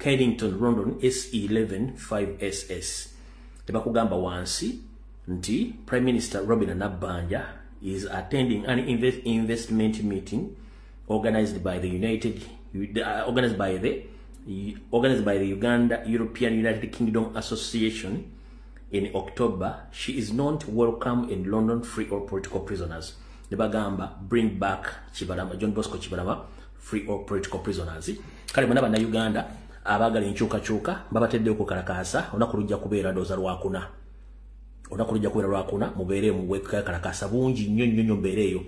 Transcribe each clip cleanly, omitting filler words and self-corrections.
Kennington, London, S11 5SS. Tebakugamba wansi nti Prime Minister Robin Nabbanja is attending an investment meeting organized by the Uganda European United Kingdom Association in October. She is not welcome in London. Free all political prisoners. Nebagamba bring back Chibalama, John Bosco Chibalama, free all political prisoners. Kale mwana bana Uganda abagala enkyukakyuka babatedde okukalakasa onakulujja kubeera doza lwakuna. Onakulujja kubeera lwakuna mubeere mu wekakalakasa bungi nnyo mbeereyo.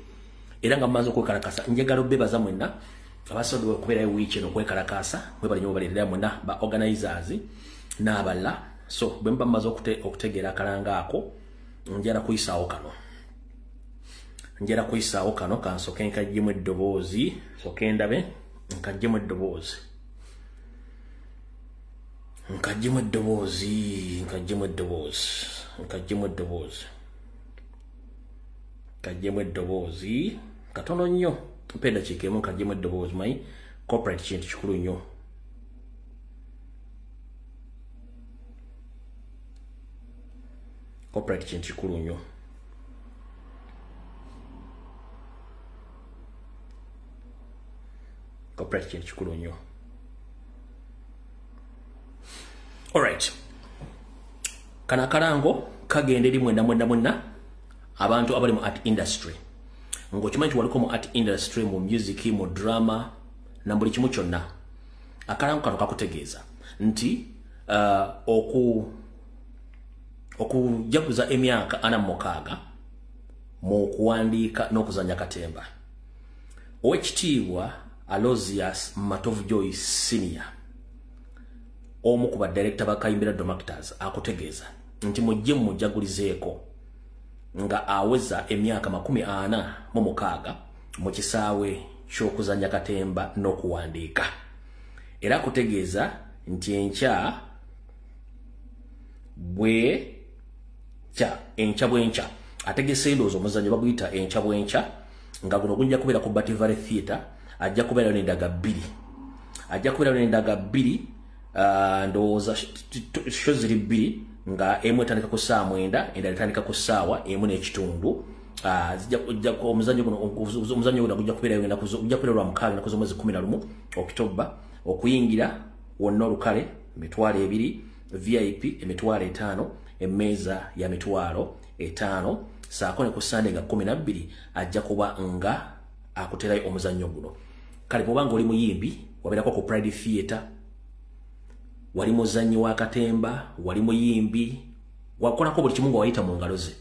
Era nga mmaze okwekalakasa njagala bebaza mwenna abasobola okubeera wiiki eno kwekalakasa mwebali nnyo balerera mwenna ba organizers n'aballa. So bwe mba mmaze okutegeera akalanga ako njala kuyisaawo kano kansoke nkajjemu eddoboozi soke ndabe nkajjemu eddoboozi katono nnyo mpenda kikeemu nkajjemu eddoboozi mayi corporate kintu kikulu nnyo. Corporate kintu kikulu nnyo. Alright. Kana kalango kagenda eri mwenna abantu abali mu art industry. Ngokimanyi waliko mu art industry, mu music, mu drama na buli kimu kyonna. Akalango kano kakutegeeza nti okujaguza emyaka 46 mu kuwandiika n'okuzanya katemba. Owekitiibwa Aloysius Matovu Joy Senior omu ku badirector ba Kayimbira Domactors akutegeeza nti mujje mujagulizeeko nga aweza emyaka 46 mu kisaawe ky'okuzanya katemba n'okuwandiika. Era akutegeeza nti enkya bwenkya ategese endowooza omuzannyo baguyita enkya bwenkya nga guno gujja kubeera ku Batty Valley Theatre. Ajja kubeera n'endaga bbiri ndowooza show ziri bbiri nga emu etandika ku ssaawa 9 endala etandika ku ssaawa 1:00. Omuzannyo guno gujja kubeera lwa 6 naku z'omwezi 11 October. Okuyingira wonna olukale emitwalo 2, VIP emitwalo 5, emmeeza ya mitwalo 5. Saako ne ku Sunday nga 12 ajja kuba nga akuterayo omuzannyo guno. Kale bw'obanga oli muyimbi wabeerako ku Pride Theatre, wali muzannyi wa katemba, wali muyimbi, wakolako buli kimu nga wayita mu ngalo ze.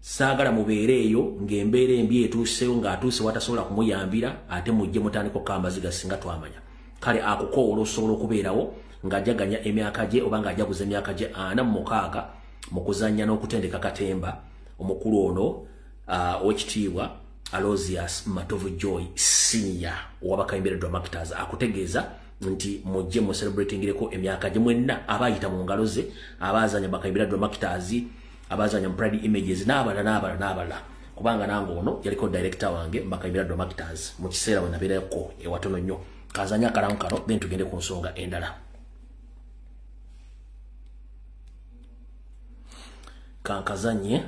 Saagala mubeereeyo ng'embeera embi etuuseyo ng'atuuse watasobola kumuyambira ate mujje mutandika okkambaziga singa twamanya. Kale akukoola osobola okubeerawo ng'ajaganya emyaka gye oba ng'ajaguza emyaka gye 46 mu kuzannya n'okutendeka katemba. Omukulu ono owekitiibwa Aloysius Matovu Joy Senior owa Kayimbira Domactors akutegeeza nti mujje mu celebratingireko emyaka gye mwenna abayita mu ngalo ze, abazanya Kayimbira Domactors, abazanya Pride Images n'abala. Kubanga nange ono yaliko director wange Kayimbira Domactors mu kiseera we nabeerako ewatono nnyo. Kazanya akalango kano then tugende ku nsonga endala. Kankazanye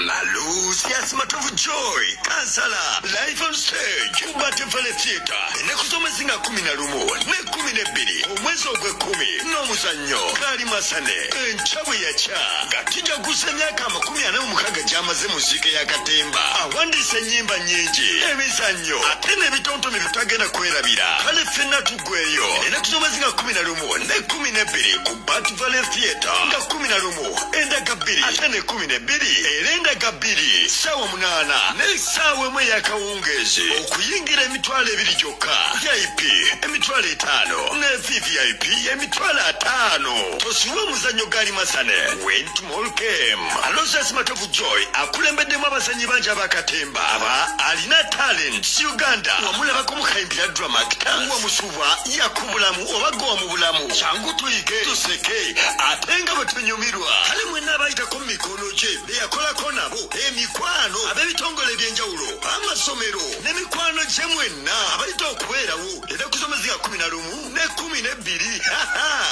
Aloysius Matovu Joy Kansala live on stage Batty Valley Theatre ennaku zinga 11 ne 12 omwezi ogw'ekumi n'omuzannyo Kali Masane enkyabu yakya nga tujaguza emyaka 46 gy'amaze mu nsiike ya katemba. Awandiise ennyimba nnyingi, emizannyo ate n'ebitontome bitagenda kwerabira. Kale ffenna tuggweyo ennaku zinga 11 ne 12 ku Batty Valley Theatre nga 11 endaga 2 ate ne 12 era endaga 2 ssaawa 8 n'essaawa emu ey'akawungeezi okuyingira emitwalo 2 gyokka. VIP emitwalo 5 ne VVIP emitwalo 5. Tosiwa omuzannyo Kali Masane went mall game. Aloysius Matovu Joy akulembeddemu abazannyi bangi abakatemba aba alina talent Uganda. Wamulabako mu Kayimbira Domactors wamusubwa yakubulamu oba gwa mu bulamu kyangu tuyige tuseke ate nga bwe tunyumirwa. Kale mwenna abayitako mu mikono gye beyakolako nabo emikwano ab'ebitongole by'enjawulo amasomero n'emikwano gye mwenna abayita okubeerawo era ku z'omwezi 11 lumu ne 12.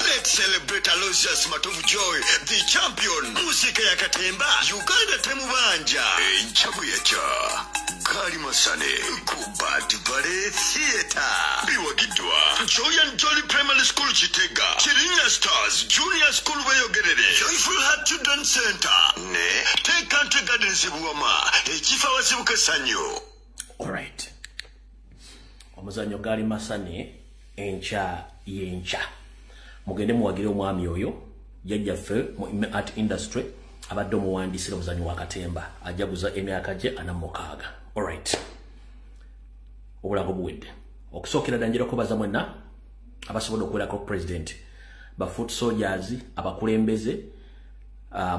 Let's celebrate Aloysius Matovu Joy, the champion. Musika ya Katemba, Uganda temubanja. Enchabu yecha. Gali Masane, Kubati Bale Theater. Biwagidwa, Joy and Jolly Primary School Chitega, Chirinya Stars, Junior School Wayogerere, Joyful Heart Children's Center, Ne, Take Country Gardens Buwama, Echifa Wasibuka Sanyo. Alright. Omuzanyo Gali Masane, encha yencha. Mugende muwagire omwami oyo, yajjaffe mu art industry, abadde omuwandiisira omuzanyo wa Katemba, ajaguza emyaka gye 46. Alright. Obulago buwedde. Okusookera ddala njira okubaza mwenna abasobola okubeerako president, ba foot soldiers, abakulembeze,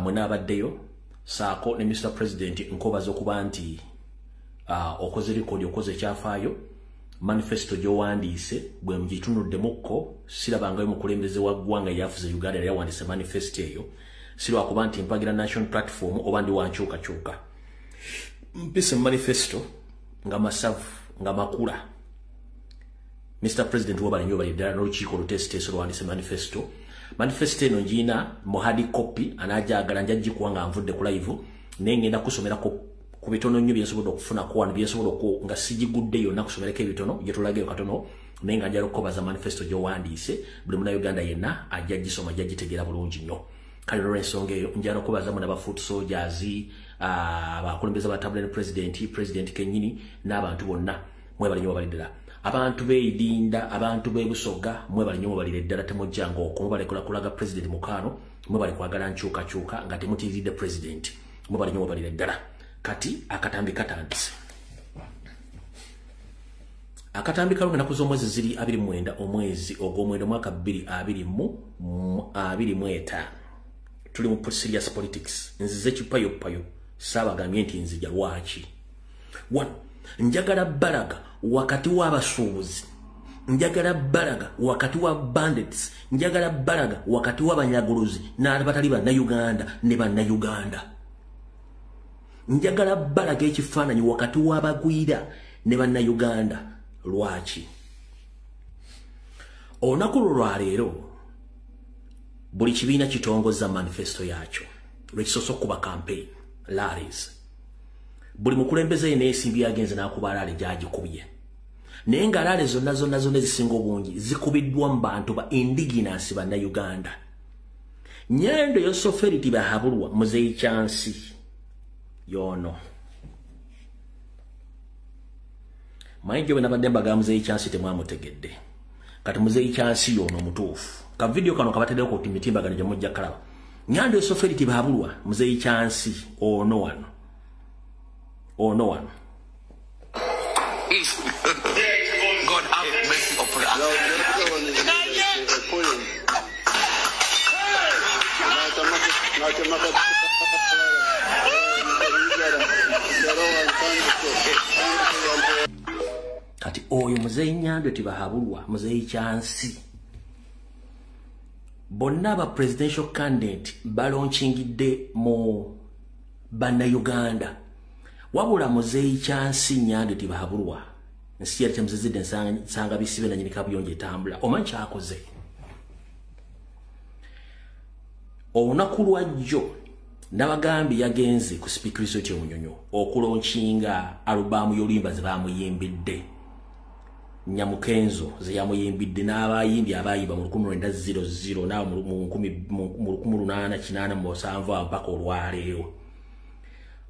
mwenna abaddeyo, saako ne Mr. President nkobaza okuba nti okoze record, okoze ekyafaayo, manifesto gy'owandiise bwe mugitunuddemukko, sirabangayo mukulembeze wa ggwanga yafuze Uganda yawandiise manifesto eyo, sirwakuba nti mpagira national platform oba ndi wankyukakyuka. Mpise manifesto nga masavu nga makula. Mr. President wabala nyo bali ddala n'olukiiko lutesiteeso lwandise manifesto. Manifesto eno ngiina mu hard copy anaajagala njagikuwa nga nvudde ku live naye ngenda kusomerako ku bitono nnyo byensobola okufuna ku wano byensobola nga sijigudde yonna kusomerako ebitono gye tulageyo katono naye nga njala okukobaza manifesto gy'owandiise buli munnayuganda yenna ajja gisoma ajja gitegeera bulungi nnyo. Kale olw'ensonga eyo njala okubaza mu n'aba foot soldiers, abakulembeze ba tablet president kennyini n'abantu bonna mwebale nnyo babalidde ddala. Abantu beidinda, abantu bebusoga, mwebale nnyo mubalire ddala temujjanga okwo, mwebale kulaga president mukano, mwebale kwagala nkyukakyuka nga temutiiridde president, mwebale nnyo mubalire ddala. Kati akatambi katandise. Akatambi kalungi ennaku z'omwezi ziri 29 omwezi ogw'omwenda omwaka 2025. Tuli mu serious politics. Nzize kipayo saabagambye nti nzija lwaki. One, njagala balaga wakati w'abasuubuzi, njagala balaga wakati wa bandits, njagala balaga wakati w'abanyaguluzi n'abatali bannayuganda ne bannayuganda. Njagala balaga ekifaananyi wakati w'abagwira ne bannayuganda lwaki. Olunaku lwa leero buli kibiina kitongoza manifesto yaakyo lwekisoose okuba campaign rallies. Buli mukulembeze n'ensimbi yagenze n'akuba rally gy'agikubye. Naye nga rally zonna ezisinga obungi zikubiddwa mu bantu ba indigenous bannayuganda. Nyendo Yosoferiti bahabulwa Muzeeyi Kyansi yono. Mayingi we nabadde mbaga Muzeeyi Kyansi temwamutegedde. Kati Muzeeyi Kyansi yono mutuufu. Ka video kano kabateddeko ku mitimbagano gye mujja kalaba. Nyando Yosoferiti bahabulwa Muzeeyi Kyansi ono wano. Or no one. God have mercy upon us. Kati oyo Muzeeyi Nyando tibahabulwa Muzeeyi Kyansi. Bonna ba presidential candidate balonchingidde mu bannayuganda. Wabula Muzeeyi Kyansi Nyando tibahabulwa nsi yali temuzizidde nsanga bisibe na nyini kabuyonjo etambula. Omanyi kyakoze? Olunaku lwajjo Nabagambi yagenze ku speakerizo ky'omunyonyo okulonkinga alubamu y'oluyimba ze bamuyimbidde. Nyamukenzo ze yamuyimbidde n'abayimbi abayimba mu 1900 na mu 1887 mpaka olwaleero.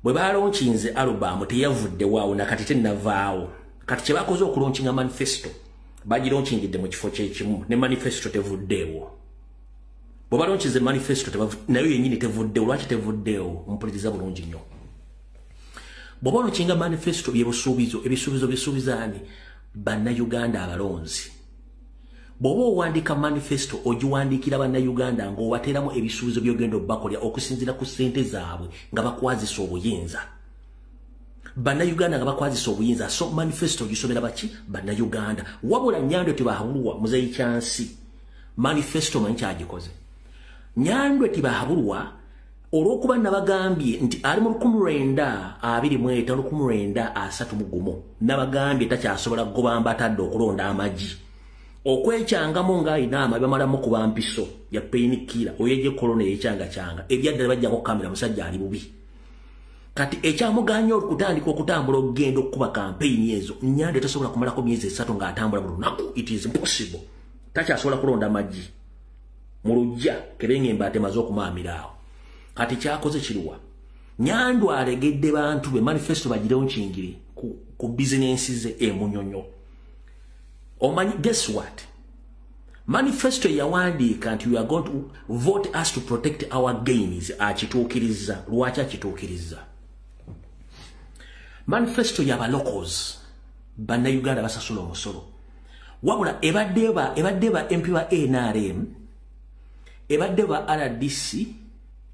Bwe balonkinze alubamu teyavudde waawo nakati tennavaawo. Kati kye bakoze okulonkinga manifesto bagironkingidde mu kifo kyekimu ne manifesto tevuddeewo. Bwe balonkinze manifesto nayo yennyini tevuddeewo. Lwaki tevuddeewo? Mpuliriza bulungi nnyo. Bwe balonkinga manifesto ebisuubizaani bannayuganda abalonzi. Bw'oba owandiika manifesto ogiwandiikira bannayuganda ng'obateeramu ebisuubizo by'ogenda obbakolera okusinziira ku ssente zaabwe nga bakwazisa obuyinza. Bannayuganda nga bakwazisa obuyinza, so manifesto ogisomera baki? Bannayuganda. Wabula Nyando tibahabulwa Muzeeyi Kyansi manifesto manyi kyagikoze. Nyando tibahabulwa olw'okuba nabagambye nti ali mu 1923 nabagambye takyasobola kugoba mbatadde okulonda amagi. okwechangamu ng'ayinaama bamalamu kuba mpiso ya painkiller oyeje corona yekyanga ebyaddala bajjako kamera musajja ali bubi kati ekyamuganya okutandika okutambula okugenda okukuba kampeyini ezo Nyande tasobola kumalako myezi 3 ng'atambula buli lunaku. It is impossible. Takyasobola kulonda amaggi mu lujja kebenga embate maze okumaamira awo kati kyakoze kiruwa Nyandu alegedde bantu be manifesto bagirewo nkingiri ku business ze emunyonyo. Omanyi, guess what? Manifesto yawandiika nti we are going to vote us to protect our gains akituukiriza. Lwaki akituukiriza? Manifesto yaba locals banna Uganda basasula omusolo. Wabula ebadde ba MP ba NRM, ebadde ba RDC,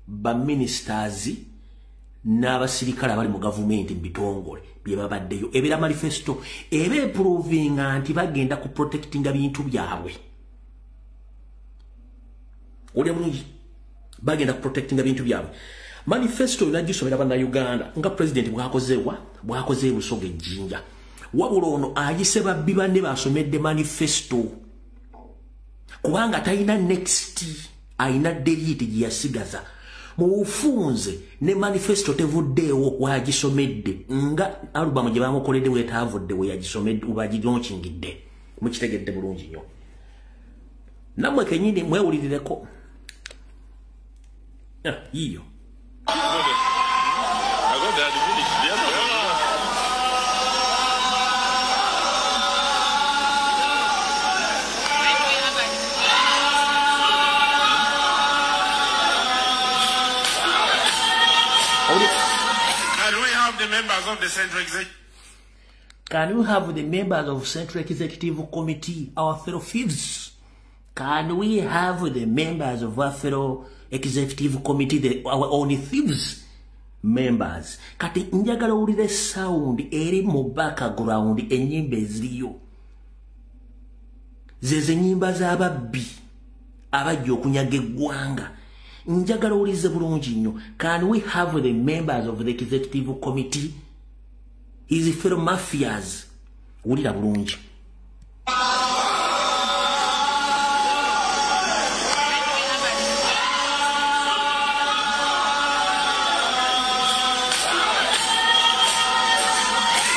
ba ministers n'abasirikale abali mu government mbitongole bye babaddeyo ebera manifesto ebe proving anti bagenda ku protectinga bintu byabwe. Oli bulungi bagenda ku protectinga bintu byabwe. Manifesto inagisomera bana Uganda nga president bwakoze busoge jinja. Wabula ono agiseba bibande basomedde manifesto kubanga tayina next ayina delete giyasigaza mufunze ne manifesto tevuddeewo wagisomedde nga album gye bamukoledde wetavudde we yagisomedde ubagidonchingidde mukitegedde bulungi nnyo namwe kenyini mwewulirireko iyo Members of the Central Executive. Can we have the members of Central Executive Committee, our fellow thieves? Can we have the members of our fellow Executive Committee, our own thieves? Members. Kati njagala ulire sound eri mu background enyimba eziriyo. Zeze nyimba z'ababbi abajja okunyaga eggwanga. Njagala ulize bulungi nnyo. Can we have the members of the Executive Committee? Is it fellow mafias? Ulira bulungi.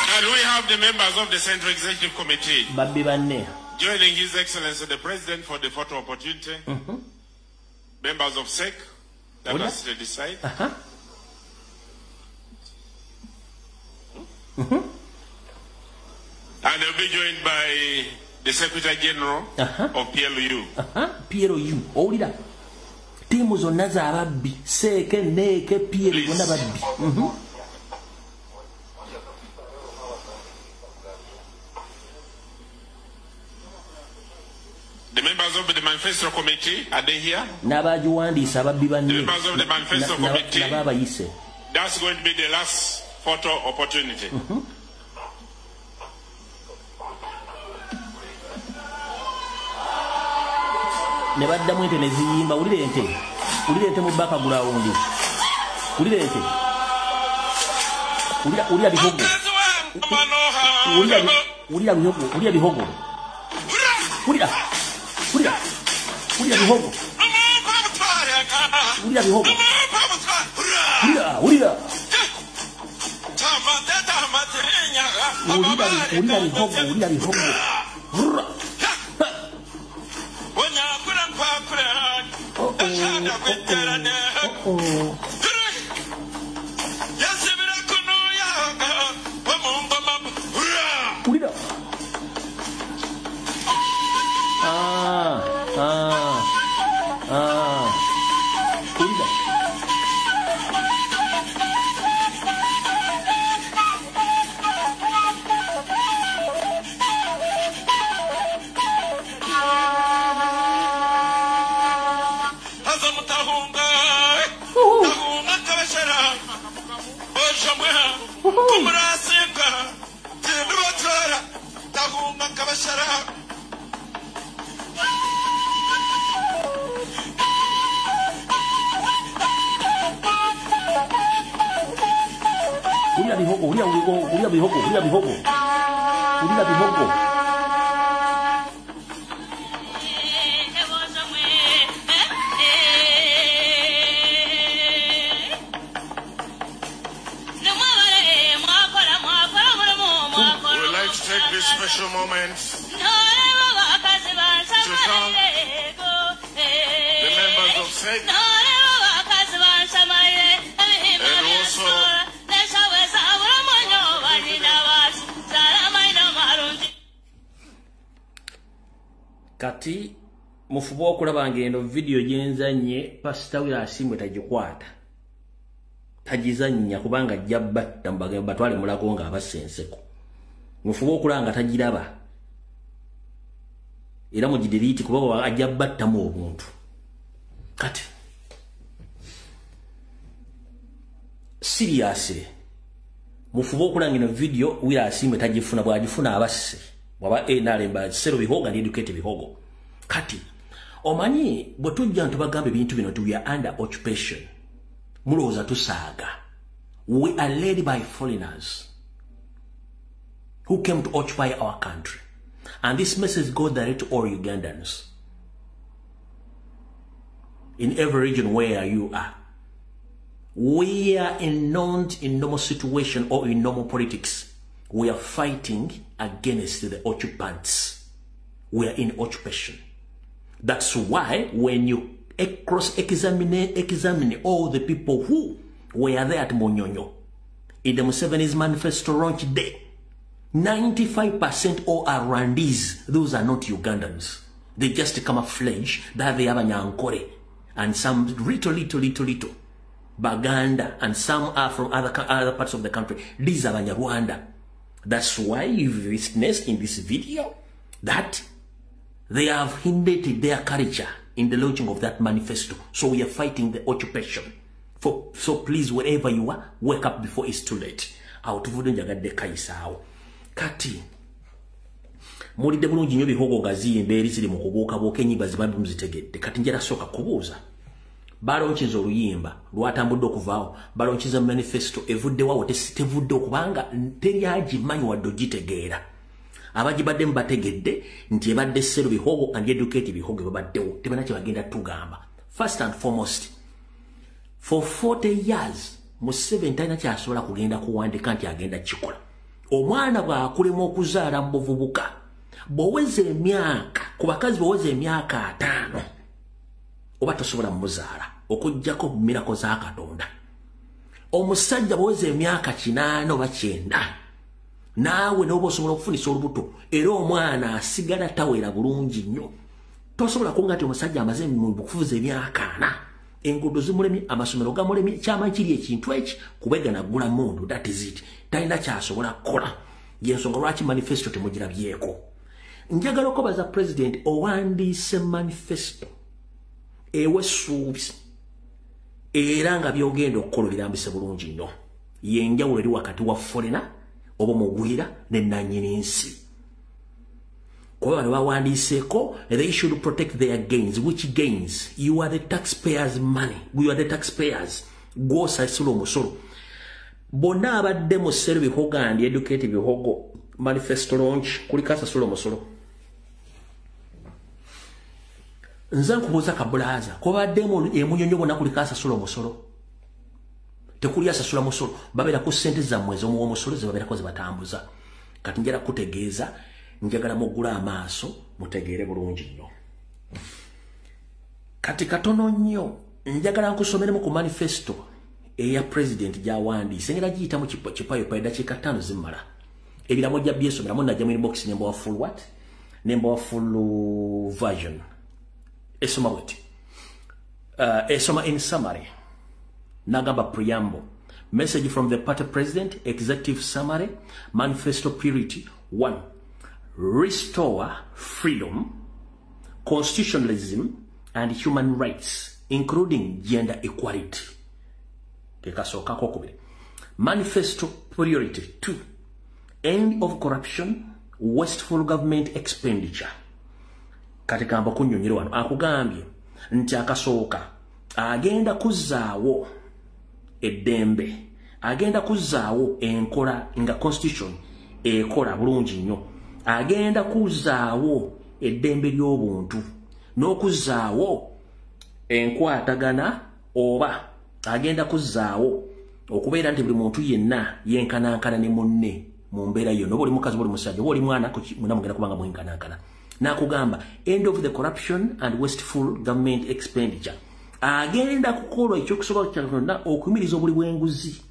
Can we have the members of the Central Executive Committee Babbi banne joining His Excellency the President for the photo opportunity? Members of SEC, that has to decide. And they'll be joined by the Secretary General of PLU. PLU. Olida. Timu zonna z'ababbi. Seke, Neke, PLU. Bonna babbi. The members of the Manifesto Committee, are they here? N'abagiwandiisa ababbi banne. The members of the Manifesto Committee, that's going to be the last photo opportunity. Ne baddamu ente ne ziyimba. Ulire ente mu background. Ulire ente. Ulira bihogo. Ulira bihogo. Ulira bihogo. Ulira bihogo. Ulira bihogo. special moment to thank the members of SEC and also kati mufuba okulaba ngendo video gyenzanye pastor wira asimwe tagikwata tagizanya kubanga jabbatta mbaga batwale mulago nga abasenseko mufuba okulanga tagiraba era mu gidelete kuba ajabbatta mu obuntu kati seriously mufuba okulanga ino video wira asimwe tagifuna bwagifuna abasse baba nalemba sero bihoga ndi educate bihogo kati omanyi bwetujja ntubagambe bintu bino we are under occupation muloza tusaga we are led by foreigners who came to occupy our country and this message goes direct to all Ugandans in every region where you are. We are not in normal situation or in normal politics. We are fighting against the occupants. We are in occupation. That's why when you cross-examine all the people who were there at Monyonyo in the Museveni's manifesto launch day, 95% all are Rwandese. Those are not Ugandans. They just camouflage that they have a Nyankore and some little Baganda and some are from other parts of the country. These are Rwanda. That's why you've witnessed in this video that they have hindered their culture in the launching of that manifesto. So we are fighting the occupation. So please, wherever you are, wake up before it's too late. Kati mulide bulungi nnyo bihogo gazi embeeri ziri mu kubuukabuuka ennyimba zibadde muzitegedde kati njala sooka kubuuza balonkiza oluyimba lwatambudde okuvaawo balonkiza manifesto evuddewawo tevudde okubanga teri agimanyi wadde ogitegeera abagibadde mubategedde nti ebadde sero bihogo and educate bihogo babaddewo tebanakye bagenda tugamba. First and foremost, for 40 years Museveni talina kyasobola kugenda kuwandika nti agenda kikola. Omwana bw'akulema okuzaala mu buvubuka bw'oweza emyaka ku bakazi bw'oweza emyaka 5 oba tosobola muzaala okuggyako mu mirako za Katonda. Omusajja bw'oweza emyaka 8 oba 9 naawe n'oba osobola okufunisa olubuto era omwana asigala tawera bulungi nnyo tosobola kunga nti omusajja amaze mu bukufuza emyaka 4 enguudo zimulemye amasomero gamulemye kyama kiri ekintu eki kubega nagula mundu that is it talina kyasobola kukola yensonga lwaki manifesto temugirabyeko. Njagala okubaza president owandiise manifesto ewe ssuubi era nga byogenda okukola birambise bulungi nnyo yenjawulo eri wakati wa foreigner oba mugwira ne nannyini nsi kuba bano bawandiiseeko they should protect their gains. Which gains? You are the taxpayers' money. We are the taxpayers. Gw'osasula omusolo bonna abadde mu ssero bihogo and educate bihogo manifesto launch kuliko asasula omusolo. Nze nkubuuza kabulaaza kubaddemu emunyonyo bonna kuliko asasula omusolo tekuli asasula musolo babeera ku ssente zammwe ez'omusolo ze babeerako ze batambuza. Kati njala kutegeeza njagala muggula amaaso mutegeere bulungi nnyo. Kati katono nnyo njagala nkusomeremu ku manifesto eya president gyawandiise ngera giyitamu kipayo pa eddakiika 5 zimmala ebiramo jja byesomeramu najja mu inbox nemba wa full what nemba wa full version esoma bweti esoma in summary nagamba preamble message from the party president executive summary manifesto purity 1 restore freedom constitutionalism and human rights including gender equality. Manifesto priority 2 end of corruption wasteful government expenditure. Katika ambapo kunyonyero wano akugambye nti akasooka agenda kuzaawo eddembe agenda kuzaawo enkola nga constitution ekola bulungi nnyo agenda kuzaawo eddembe ly'obuntu n'okuzaawo enkwatagana oba agenda kuzaawo okubeera nti buli muntu yenna yenkanankana ne munne mu mbeera yo nobo oli mukazi boli musajja boli mwana muna mugenda kubanga mwenkanakana nakugamba end of the corruption and wasteful government expenditure agenda kukola ekyokusobola kyonna okuyimiriza obuli bw'enguzi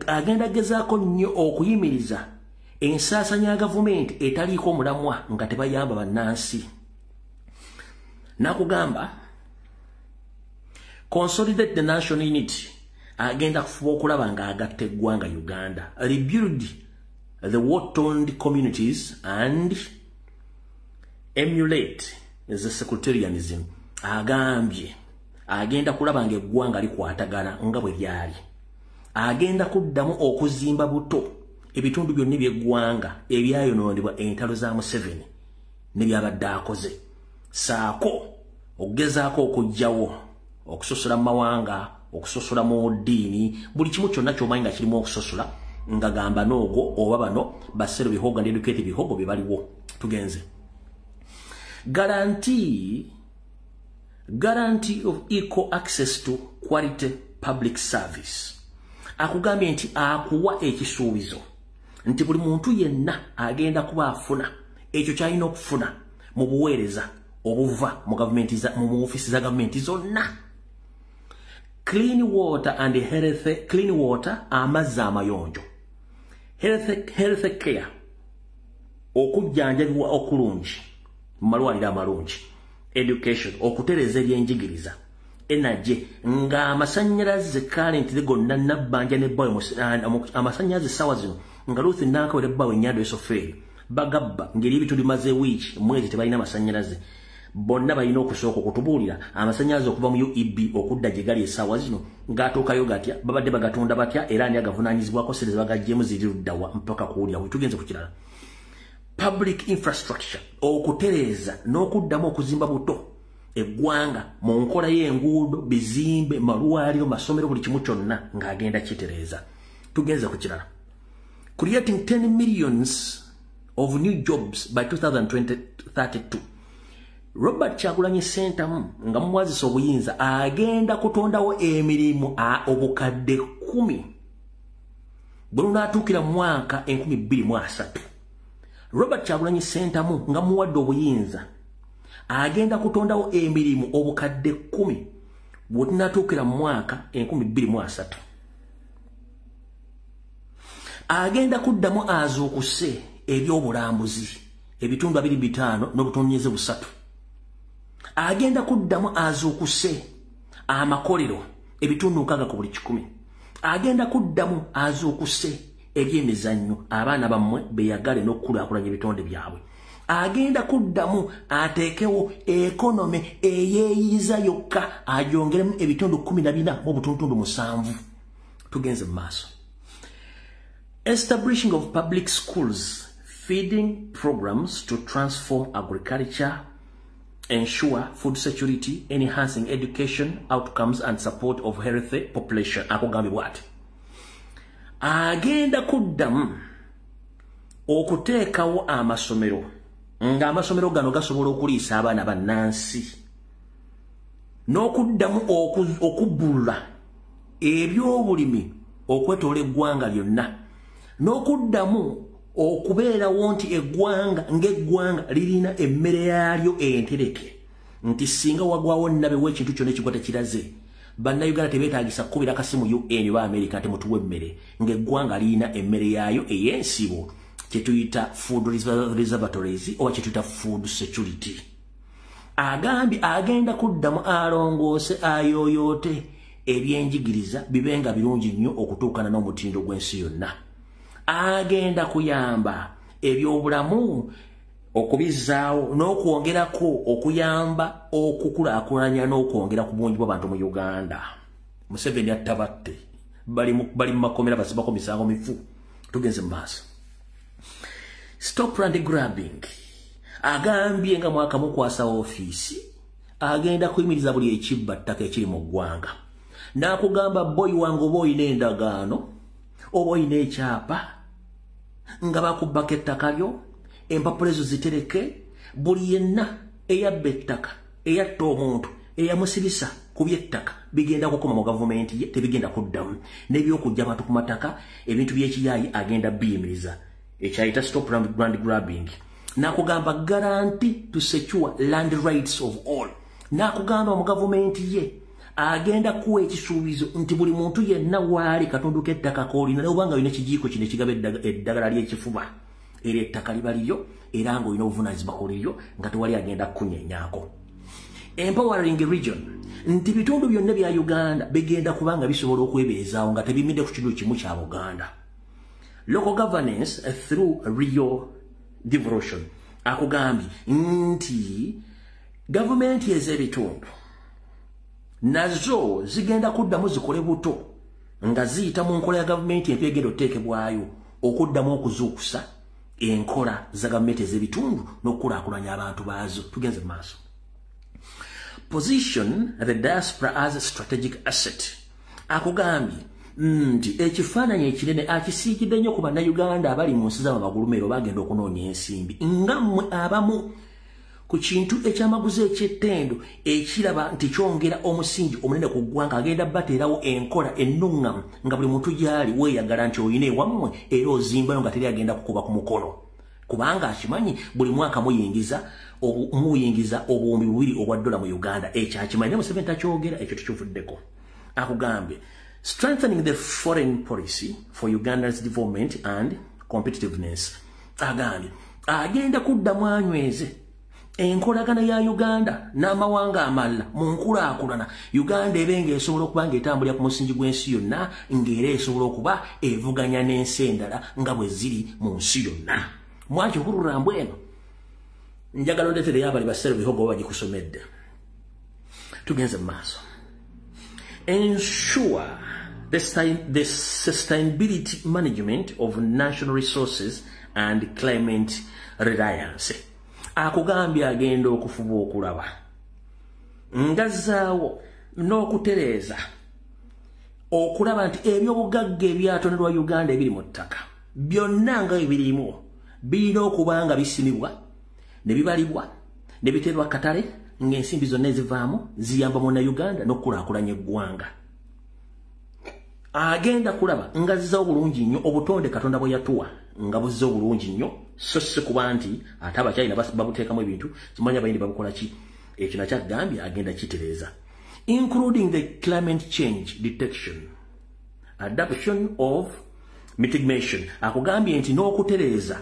agenda gezaako nnyo okuyimiriza ensaasanya ya gavumenti etaliiko mulamwa nga tebayamba bannansi nakugamba consolidate the national unity agenda kufuba okulaba nga agatta eggwanga Uganda rebuild the war-torn communities and emulate the sectarianism agambye agenda kulaba nga eggwanga likwatagana nga bwe lyali agenda kuddamu okuzimba buto ebitundu byonna by'eggwanga ebyayonoonebwa entalo za Museveni n'ebyabadde akoze saako okugezaako okugyawo okusosola mu mawanga okusosola mu ddiini buli kimu kyonna ky'omanyi nga kirimu okusosola nga gamba n'ogwo oba bano basero bihogo and educated bihogo bye baliwo tugenze guarantee of equal access to quality public service akugambye nti akuwa ekisuubizo nti buli muntu yenna agenda kuba afuna ekyo kyalina okufuna mu buweereza obuva mu ofisi za gavumenti zonna clean water and health clean water amazzi amayonjo health care okujjanjabibwa okulungi mu malwaliro amalungi education okutereza ebyenjigiriza energy nga amasanyalaze current gonna nabbanja ne bawe amasanyalaze sawa zino nga Ruth Nankawere bawe nyando esoferi bagabba ngeri ebitundu maze week mwezi tebalina amasanyalaze bonna balina okusooka okutubuulira amasanyalaze okuva mu UEB okudda gye gali esawa zino ng'atuukayo gatya babadde bagatunda batya era ani agavunaanyizibwako sente bagaggyemu ziri luddawa mpaka kuwulira bwe tugenze ku kirala public infrastructure okutereeza n'okuddamu okuzimba buto eggwanga mu nkola y'enguudo bizimbe malwaliro masomero buli kimu kyonna ng'agenda kitereeza tugenze ku kirala creating 10 millions of new jobs by 2032 Robert Kyagulanyi Ssentamu nga mumwazisa obuyinza agenda kutondawo emirimu obukadde 10 bwe lunaatuukira mu mwaka 2023 Robert Kyagulanyi Ssentamu nga muwadde obuyinza agenda kutondawo emirimu obukadde 10 bwe tunatuukira mu mwaka 2023 agenda kuddamu azuukuse ebyobulambuzi ebitundu 25 n'obutonnyeze 3 agenda kuddamu azuukuse amakolero ebitundu 6 ku buli 100 agenda kuddamu azuukuse ebyemizannyo abaana bammwe beyagale n'okukulaakulanya ebitonde byabwe agenda kuddamu ateekewo ekonome eyeeyiza yokka ajongeremu ebitundu 14 mu butundu 7 tugenze mu maaso establishing of public schools feeding programs to transform agriculture ensure food security enhancing education outcomes and support of healthy population akugambye bw'ati agenda kuddamu okuteekawo amasomero nga amasomero gano gasobola okuliisa abaana bannansi n'okuddamu okubbulula ebyobulimi okwetoola eggwanga lyonna n'okuddamu okubeerawo nti eggwanga ng'eggwanga lirina emmere yaalyo entereke nti singa wagwawo nnabe w'ekintu kyonna ekigwa tekiraze bannayuganda tebeetaagisa kkubira kasimu UN oba America nti mutuwe emmere ng'eggwanga lirina emmere yaayo ey'ensibo kye tuyita food reservatories oba kye tuyita food security agambye agenda kuddamu alongoose ayooyoote ebyenjigiriza bibe nga birungi nnyo okutuukana n'omutindo gw'ensi yonna agenda kuyamba ebyobulamu okubizzaawo n'okwongerako okuyamba okukulaakulanya n'okwongera ku bungi bw'abantu mu Uganda Museveni attabatte bali mu makomera basibako misango mifu tugenze mu maaso stop land grabbing agambye nga mwaka mukwasa ofiisi agenda kuyimiriza buli ekibba ttaka ekiri mu ggwanga n'akugamba boyi wange oba oyina endagaano oba oyina ekyapa nga bakubbako ettaka lyo empapula ezo zitereke buli yenna eyabba ettaka eyatta omuntu eyamusibisa kubyettaka bigenda kukoma mu government ye tebigenda kuddamu n'ebyokujja abantu ku mataka ebintu by'ekiyayi agenda biyimiriza ekyayita stop land grabbing nakugamba guarantee to secure land rights of all nakugamba mu government ye agenda kuwa ekisuubizo nti buli muntu yenna waali katundu k'ettaka koolina n'obanga olina ekijiiko kino ekigaba eddagala ly'ekifuba era ettaka liba liryo era ng'olina obuvunaanyizibwa kuliryo nga tewali agenda kukunyenyaako empowering region nti bitundu byonna bya Uganda bigenda kubanga bisobola okwebeezaawo nga tebimidde ku kitundu kimu kya Buganda local governance through real devolution akugambye nti gavumenti ez'ebitundu nazo zigenda kuddamu zikole buto nga ziyita mu nkola ya gavumenti empya egenda oteekebwayo okuddamu okuzuukusa enkola za gavumenti ez'ebitundu n'okukulaakulanya abantu baazo tugenze maaso position the diaspora as a strategic asset akugambye nti ekifaananyi ekinene akisiikidde nnyo ku bannayuganda abali mu nsi z'amagulumiro bagenda okunoonya ensimbi nga mmwe abamu ku kintu ekyamaguzi eky'ettendo ekiraba nti kyongera omusingi omunene ku ggwanga agenda bateerawo enkola ennuŋŋamu nga buli muntu gy'ali weeyagala nti oyina ewammwe era ozimbayo nga teri agenda kukuba ku mukono kubanga akimanyi buli mwaka muyingiza obuwumbi 2 obwa dola mu Uganda ekyo akimanyi naye Museveni takyogera ekyo tukivuddeko akugambye strengthening the foreign policy for Uganda's development and competitiveness agambye agenda kuddamu anyweze enkolagana ya Uganda n'amawanga amalala mu nkulaakulana Uganda ebenga esobola okuba ng'etambulira ku musingi gw'ensi yonna ng'era esobola okuba evuganya n'ensi endala nga bwe ziri mu nsi yonna mwaki okululambw eno njagala ondeetere abali bassere bihogo bagikusomedde tugenze mu maaso ensure the sustainability management of national resources and climate reliance akugambye agenda okufuba okulaba ngazzaawo n'okutereeza okulaba nti ebyobugagga ebyatonerwa Uganda ebiri mu ttaka byonna nga ebirimu birina okuba nga bisimibwa ne bibalibwa ne biteerwa katale ng'ensimbi zonna ezivaamu ziyamba Munnayuganda n'okukulaakulanya eggwanga agenda kulaba nga zizzawo bulungi nnyo obutonde Katonda bwe yatuwa nga buzzawo bulungi nnyo so si kuba nti ate abakyalina babuteekamu ebintu simanyi abayindi babukola ki ekyo nakyagambye agenda kitereeza including the climate change detection adaptation of mitigation akugambye nti n'okutereeza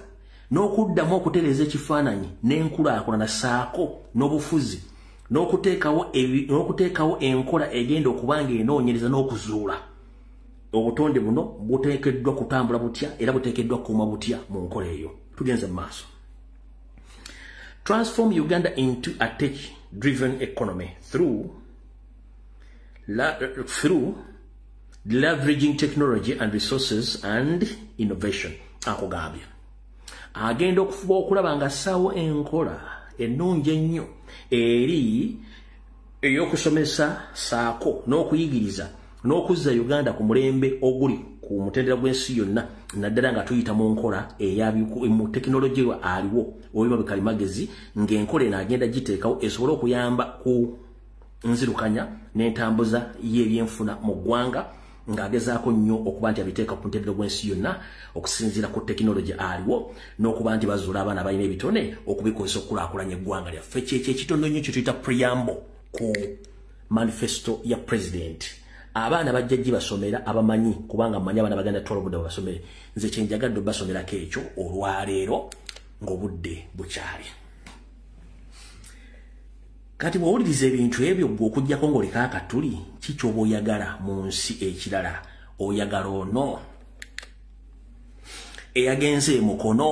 n'okuddamu okutereeza ekifaananyi n'enkulaakulana saako n'obufuzi n'okuteekawo enkola egenda okuba ng'enoonyereza n'okuzuula obutonde buno buteekeddwa kutambula butya era buteekeddwa kuuma butya mu nkola eyo tugenze mu maaso transform Uganda into a tech-driven economy through leveraging technology and resources and innovation akugambye agenda okufuba okulaba nga assaawo enkola ennungi ennyo eri ey'okusomesa saako n'okuyigiriza n'okuzza Uganda ku mulembe oguli ku mutendera gw'ensi yonna naddala nga tuyita mu nkola mu tekinologiya aliwo obiba bikalimagezi ng'enkola eno agenda giteekawo esobole okuyamba ku nzirukanya n'entambuza y'ebyenfuna mu ggwanga ng'agezaako nnyo okuba nti abiteeka ku mutendera gw'ensi yonna okusinziira ku tekinologiya aliwo n'okuba nti bazuula abaana balina ebitone okubikozesa okukulaakulanya eggwanga lyaffe kyekyo ekitono nnyo kye tuyita preamble ku manifesto ya president abaana bajjajji basomera abamanyi kubanga mmanyi abaana baganda 12 budde basomere nze kyenjagadde basomerako ekyo olwaleero ng'obudde bukyali kati bw'owuliriza ebintu ebyo gwe okugyako ng'oliko akatuli kikyoba oyagala mu nsi ekirala oyagala ono eyagenze emukono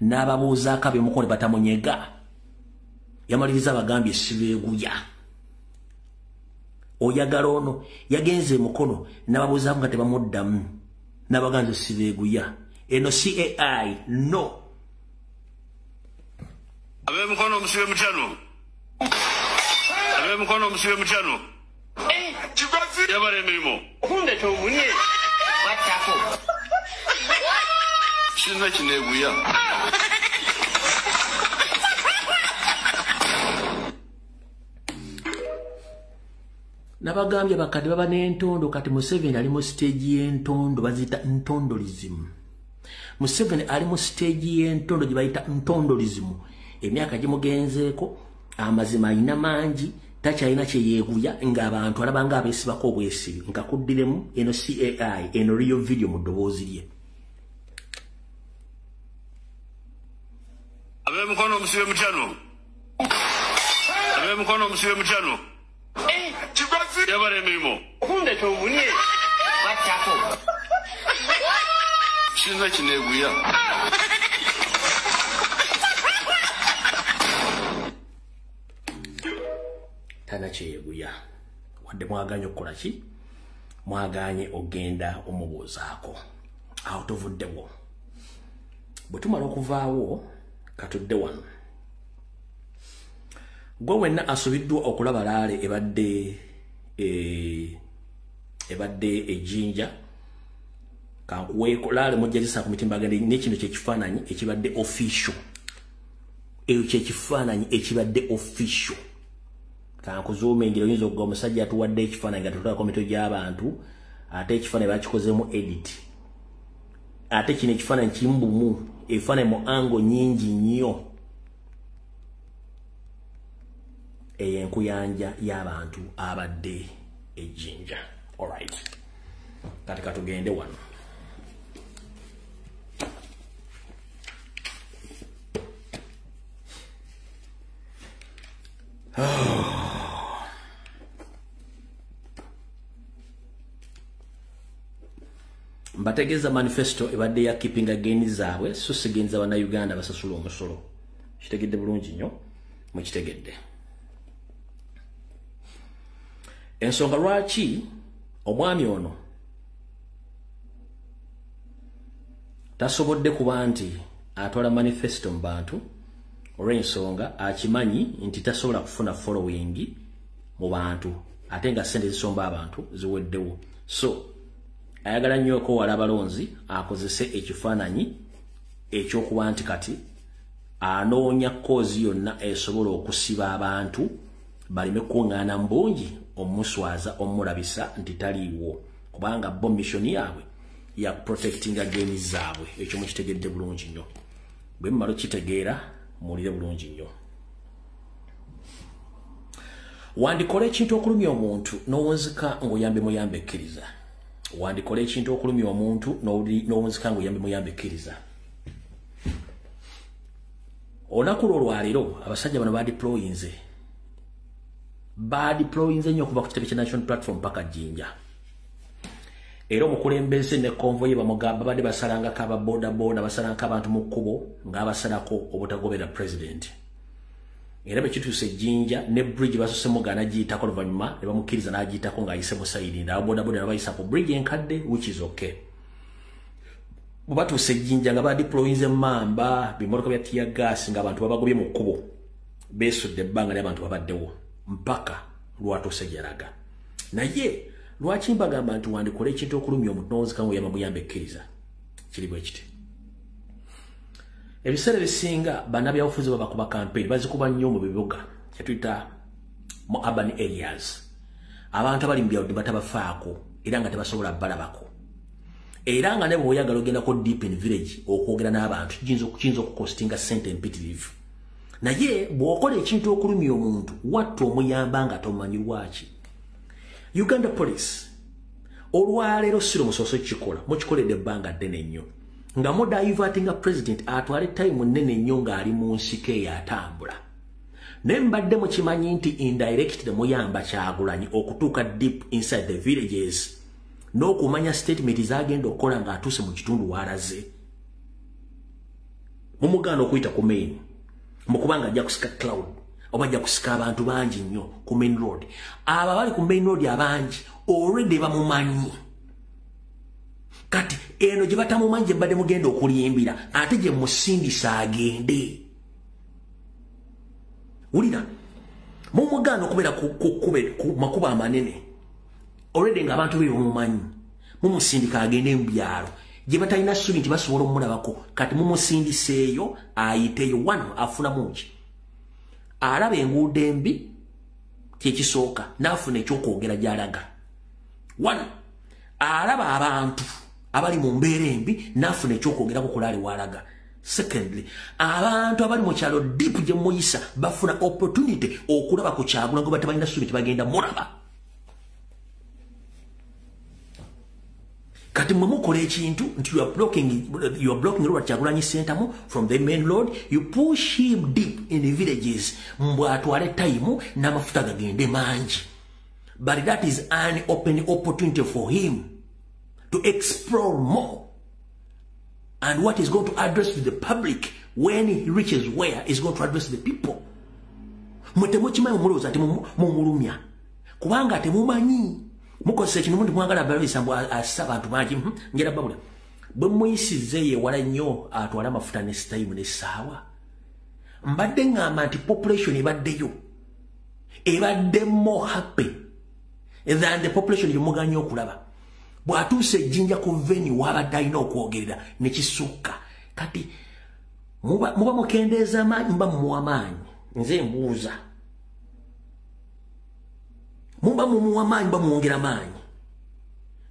n'ababuuzaako ab'emukono ne batamunyega yamaliriza abagambye sibeeguya oyagala ono yagenze emukono n'ababuuzaako nga tebamuddamu n'abaganze sibeeguya eno CAI no ab'emukono omusibe mutyano ab'emukono omusibe mutyano yabala emirimu kunde tomunye watako kirina kineeguya Nabagambye bakati baba n'entondo kati Museveni ali mu stage y'entondo bazita ntondolism. Museveni ali mu stage y'entondo gye bayita ntondolism. Emyaka gimugenzeeko amazima ina mangi takyalina kye yeeguya ng'abantu alabanga abeesibako obwesibi nkakuddiremu eno CAI eno real video mu ddoboozi lye. Abe mukono omusibe mutyano. Abe mukono omusibe mutyano. Kibazi yabara emirimu. Kunde tomunye. Wachako. Sinza kineeguya. Tana kyeyeguya wadde mwaganye okukola ki mwaganye ogenda omubuuzaako awo tuvuddewo bwe tumala okuvaawo katudde wano gwe wenna asubiddwa okulaba laale ebadde ejjinja kankuweeko laale mujja zisa ku mitimbagende n'ekino kyekifaananyi ekibadde official eyo kyekifaananyi ekibadde official kankuzuuma engero oyinza okuga omusajja atuwadde ekifaananyi nga tutula komito gy'abantu ate ekifaananyi bakikozemu edit ate kino ekifaananyi kimbumu ebifaananyi mu ango nyingi nnyo eyo enkuyanja y'abantu abadde ejjinja. Alright, kati katugende wano. Mbategeza manifesto ebadde ya keeping again zaabwe so sigenza wana Uganda basasula omusolo. Kitegedde bulungi nnyo mukitegedde. Ensonga lwaki omwami ono tasobodde kuba nti atwala manifesto mu bantu olw'ensonga akimanyi nti tasobola kufuna following mu bantu ate nga ssente zisomba abantu ziweddewo. So ayagala nnyo okowala abalonzi akozese ekifaananyi ekyokuba nti kati anoonya koozi yonna esobola okusiba abantu baleme kuŋŋaana mu bungi omuswaza omulabisa nti taliiwo kubanga bo mission yaabwe ya protecting against zaabwe. Ekyo mukitegedde bulungi nnyo bwe mmalo kitegeera muwulire bulungi nnyo. Wandikola ekintu okulumya omuntu n'owunzika ng'oyambe muyambe ekkiriza. Wandikola ekintu okulumya omuntu n'owunzika ng'oyambe muyambe ekkiriza. Olunaku olwaleero abasajja bano badeployinze nnyo okuva ku kitebe kya National Platform paka Jjinja. Era omukulembeze ne konvoyi bamugamba badde basalangako ababodaboda basalangako abantu mu kkubo ng'abasalako obutagobera president. Era bwe kituuse Jjinja ne bridge basosemu ganagiyitako oluvannyuma ne bamukkiriza n'agiyitako ng'ayise mu sayidi n'ababodaboda n'abayisa ku bridge enkadde which is okay. Bwe batuuse Jjinja nga badeployinze Mamba bimotoka bya tear gas ng'abantu babagobye mu kkubo beesudde ebbanga ly'abantu babaddewo mpaka lwatuuse gy'alaga. Naye lwaki mbagamba nti wandikola ekintu okulumya omuntu n'owunzika ng'oyamba muyambe ekkiriza kiri bwe kiti. Ebiseera ebisinga bannabyabufuzi babakuba campaign bazikuba nnyo mu bibuga kyetuyita mu urban areas. Abantu abali mu byalo batabafaako era nga tebasobola balabako. Era nga ne bw'oyagala ogendako deep in village okwogera n'abantu kiyinza okukostinga ssente empitirivu. Naye bw'okola ekintu okulumya omuntu watta omuyamba nga tomanyi lwaki. Uganda Police olwaleero siro musoso kikola mukikoledde ebbanga ddene nnyo nga mudaivatinga president atwale time nnene nnyo ng'ali mu nsiko eyatambula. Naye mbadde mukimanyi nti indirectly muyamba Kyagulanyi okutuuka deep inside the villages n'okumanya statement zagenda okukola ng'atuuse mu kitundu walaze. Mumugaana okuyita ku main mukubanga ajja kusika cloud oba ajja kusika abantu bangi nnyo ku main road. Aba bali ku main road abangi already bamumanyi. Kati eno gye batamumanyi gye mbadde mugenda okuliyimbira ate gye musindisa agende. Wulira mumugaana okubeera ku makuba amanene already ng'abantu be bamumanyi mumusindika agende mu byalo gye batalina ssubi nti basobola omulabako. Kati mumusindiseeyo ayiteeyo wano afuna mungi alaba enguudo embi kyekisooka n'afuna ekyokwogera gy'alaga. 1 alaba abantu abali mu mbeera embi n'afuna ekyokwogera ku kulaali w'alaga. Secondly, abantu abali mu kyalo deep gye muyisa bafuna opportunity okulaba ku Kyagulanyi ngo batabalina ssuubi tebagenda mulaba. Kati mwe mukola ekintu nti you are blocking road Kyagulanyi Center from the main road, you push him deep in the villages mbwe atwale time n'amafuta gagende mangi. But that is an open opportunity for him to explore more. And what he's going to address to the public when he reaches where he's going to address the people. Mutemuchimanyi mulowooza ati mumulumya. Kubanga temumanyi. Mukozesa kino mundi mwagala balisa mbu assa abantu bangi ngera babula. Bwe muyisize ye wala nnyo atwala amafuta ne time ne saawa. Mbadde ngamba nti population ebaddeyo. Ebadde more happy than the population yomuganya okulaba. Bwatuuse ejjinja ku venue wabadde alina okwogerera ne kisukka. Kati muba mukendeeza amaanyi mba mumuwa amaanyi. Nze mbuuza. Muba mumuwa amaanyi mba muwongera amaanyi.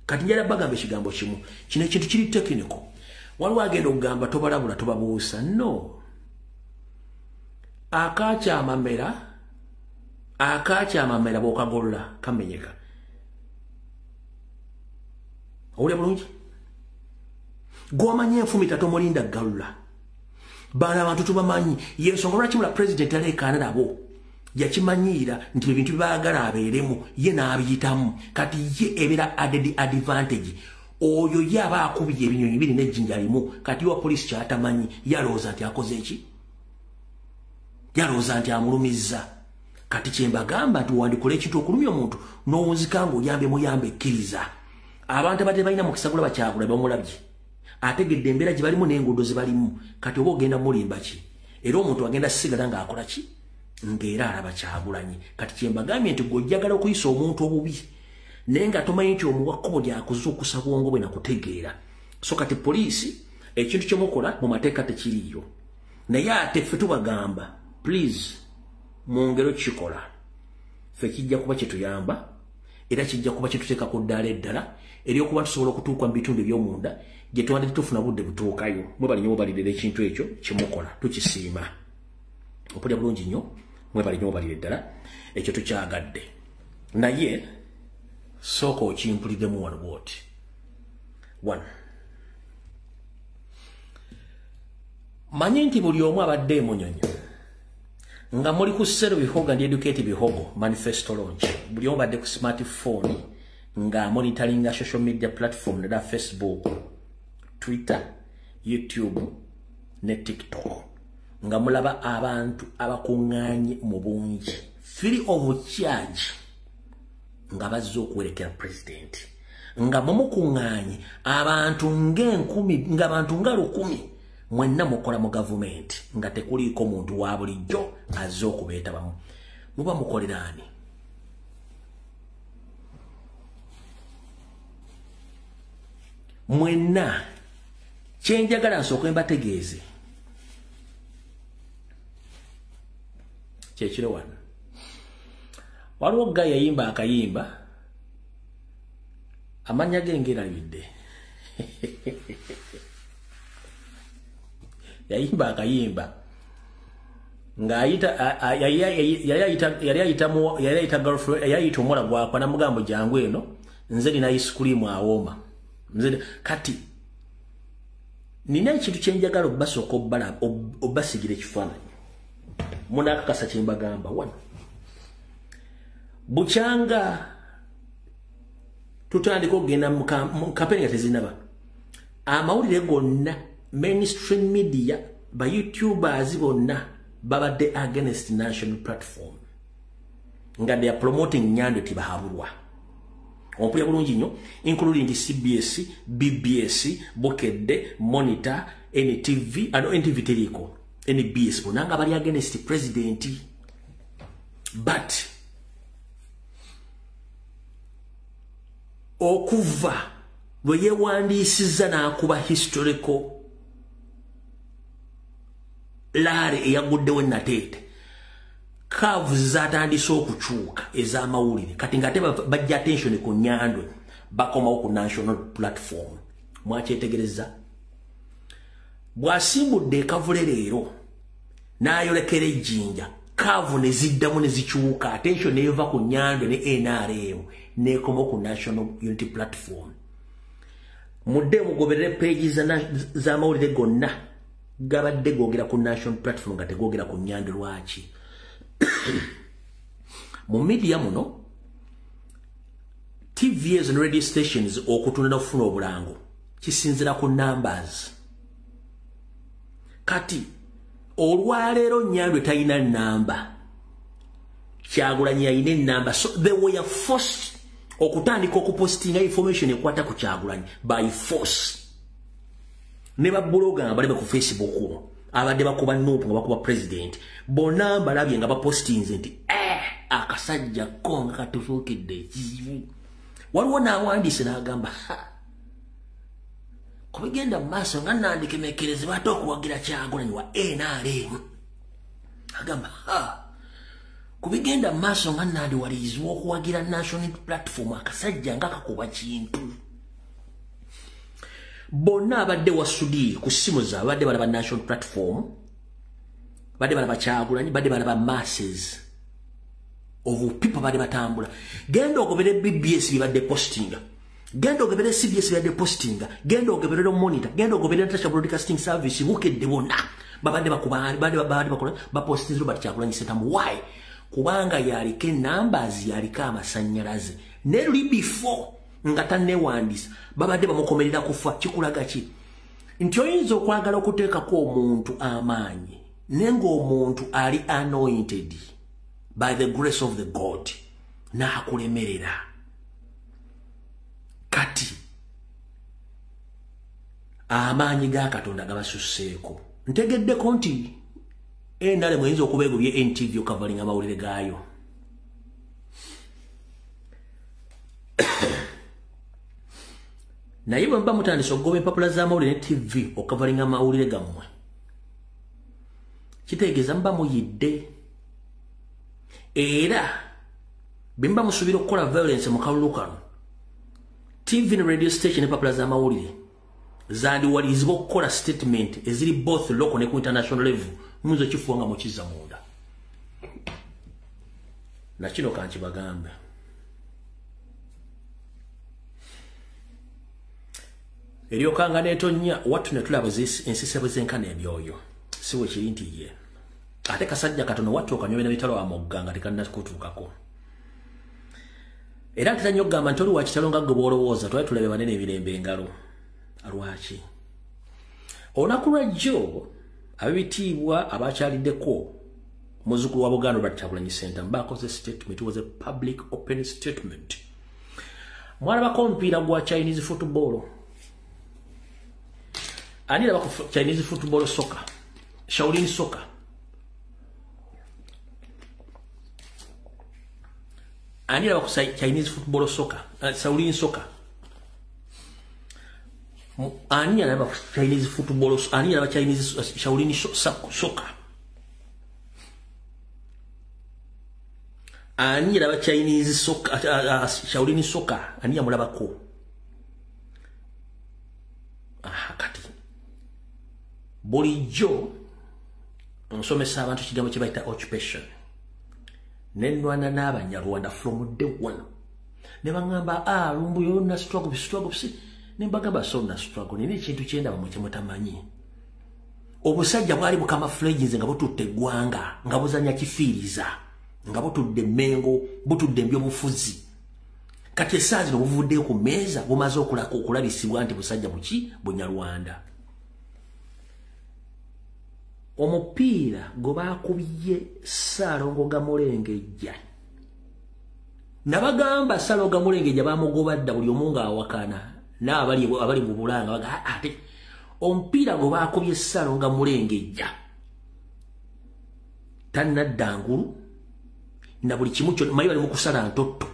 Kati njala bagamba ekigambo kimu. Kino ekintu kiri technical. Waliwo agenda okugamba tobalabula tobabuusa. No. Akakyamamera bw'okagolola kamenyeka. Owulya bulungi? Gw'omanyi enfumita tomulinda galula. Bano abantu tubamanyi. Y'ensonga lwaki mula president aleekaana nabo. Yakimanyiira nti ebintu by'baagala abeeremu ye n'abiyitamu. Kati ye ebeera added advantage. Oyo ye aba akubye ebinyonyi biri n'ejjinja limu. Kati wa poliisi kyatamanyi yalowooza nti akoze eki? Yalowooza nti amulumizza. Kati kyembagamba nti wandikola ekintu okulumya omuntu n'owunzika ng'oyambe muyambe ekkiriza. Abantu abadde balina mukisa gulaba Kyagulanyi bamulabye. Ategedde embeera gye balimu n'enguudo ze balimu. Kati oba ogenda mulimba ki? Era omuntu agenda sigala ng'akola ki? Ng'era alaba Kyagulanyi. Kati kyembagambye nti gw'ojjagala okuyisa omuntu obubi. Naye nga tomanyi nti omuwa kkubo lyakuzuukusa bwongo bwe nakutegeera. So kati poliisi ekintu kye mukola mu mateeka tekiriiyo. Naye ate ffe tubagamba please mu ngero kikola. Ffe kijja kuba kyetuyamba era kijja kuba kyetuteeka ku ddaala eddala eryokuba tusobola okutuuka mu bitundu eby'omunda gye twandite tufuna budde butuukayo. Mwebali nnyo mubalirira ekintu ekyo kyemukola tukisiima. Opulya bulungi nnyo mwebali nnyo mubalirira eddala ekyo tukyagadde. Naye sooka okimpulidemu wano bw'oti. 1. Manyi nti buli omu abadde emunyonyo nga muli ku Ssero Bihoga ndi Educate Bihogo manifesto launch. Buli omu badde ku smartphone nga monitoringa social media platform nada Facebook, Twitter, YouTube ne TikTok. Nga mulaba abantu abakuŋŋaanye mu bungi free of charge nga bazze okuwerekera president. Nga mumukuŋŋaanye abantu ng'abantu nga 1000 mwenna mukola mu government nga tekuliiko muntu wa bulijjo azze okubeetabamu. Muba mukolera ani? Mwenna kyenjagala nsooke mbategeeze kyekiro wano. Waliwo ga yayimba akayimba amanya ge ngerabidde. Yayimba akayimba ng'ayita yayita girlfriend yayita omuwala gwakwa namugambo jangu eno nze nina ice cream awooma. Nze kati nina ekintu kyenjagala obbasooka obbasigira ekifaananyi munaakakasa kyembagamba wano. Bukyanga tutandika okugenda mu kampeni nga tezinaba. Amawulire gonna mainstream media ba YouTubers bonna babadde against national platform nga they are promoting Nyando tibahabulwa. Ompulya bulungi nnyo including CBS, BBS, Bukedde, Monitor, NTV, NTV teriko, NBS bonanga bali against president. But okuva bwe yewandiisiza n'akuba historical laare eyaguddewo Nateete Kavu zatandise okuchuuka ez'amawulire kati ngate bajja attention ku Nyandwe bakomawo ku national platform mwakyetegereza bwasimbudde Kavule leero n'ayolekera ejjinja Kavu ne ziddamu ne zichuuka attention neeva ku Nyandwe ne NRM nekomawo ku national unity platform mudde mugoberere page z'amawulire gonna gabadde googera ku national platform nga tegoogera ku Nyandwe lwaki mu media muno TVs and radio stations okutunda n'okufuna obulango kisinzira ku numbers kati olwaleero Nyandwe talina namba Kyagulanyi yalina namba so they were forced okutandika okupostinga information ekwata ku Kyagulanyi by force ne babloga nga bali ku Facebook abadde bakuba nopu nga bakuba president bonna balabye nga bapostinze nti akasajja konga katufuukidde ekizibu waliwo n'awandiise n'agamba kubigenda mu maaso nga nandikemekereze bate okuwagira Kyagulanyi wa NRM agamba kubigenda mu maaso nga nandiwalirizibwa okuwagira national platform akasajja nga kakuba kintu bonna abadde wasudi ku simu za badde balaba national platform badde balaba Kyagulanyi badde balaba masses of people badde batambula genda ogobere BBS bibadde postinga genda ogobere CBS bibadde postinga genda ogobere Monitor genda ogobere National Broadcasting Service bukedde bonna babadde bakuba badde bakola bapostinze Robert Kyagulanyi sentamu why kubanga yaliko numbers yaliko amasanyalaze ne before nga tanewandisa babadde bamukomerera kufa kikulaga ki nti oyinza okwagala okuteekako omuntu amaanyi nenga omuntu ali anointed by the grace of the God n'akulemerera kati amaanyi ga Katonda gabasusseeko ntegeddeko nti endale muyinza okubeegubye NTV okavalinga amawulire gaayo naye bwe mba mutandise okugoba empapula z'amawulire ne TV okavalinga amawulire gammwe kitegeeza mba muyidde era bwe mba musuubira okukola violence mu kalulu kano TV ne radio station empapula z'amawulire zandiwalirizibwa okukola statement eziri both local ne ku international level muyinza okifuwa nga mukizza munda nakino kankibagambe Eriokanga netonya watu netulaba ensisa bwezenkana ebyoyo siwe kiri nti ye ate kasajja katono watu okanyobera bitalo amoganga tekanna kutuukako era ntitanyo okugamba nti oli wakitalo nga gwe bwolowooza twali tulabe banene ebirembe engalo lwaki olunaku lwajjo ab'ebitiibwa abakyaliddeko muzzukulu wa Buganda Robert Kyagulanyi Ssentamu bakoze statement was a public open statement mwalabako omupiira gwa Chinese football Ani la Chinese football soccer. Shaolin soccer. Ani la Chinese football soccer. Shaolin soccer. Ani la Chinese football. Ani la Chinese Shaolin soccer. Ani la Chinese soccer. Shaolin soccer. Ani ya mulabako. Kati. Bulijjo nsomesa abantu kigambo kye bayita occupation nenwana n'Abanyarwanda from day one ne bangamba lumbu yonna struggle si ne mbagamba so na struggle nini ekintu kyenda bamwe mutamanyi obusajja bwali bukama fledges nga bututte eggwanga nga buzanya kifiiriza nga butudde Mengo butudde mbyobufuzi kati esaazi no buvudde ku meeza bumaze okulabisibwa nti busajja buki Bunyarwanda omupiira gobakubye Ssaalongo Gamulengejja nabagamba Ssaalongo Gamulengejja bamugobadda buli omunga awakana n'abali mu Bulanga baga ate omupiira gobakubye Ssaalongo Gamulengejja tannaddangulu na buli kimu kyo mayi bali mu kusala ntotto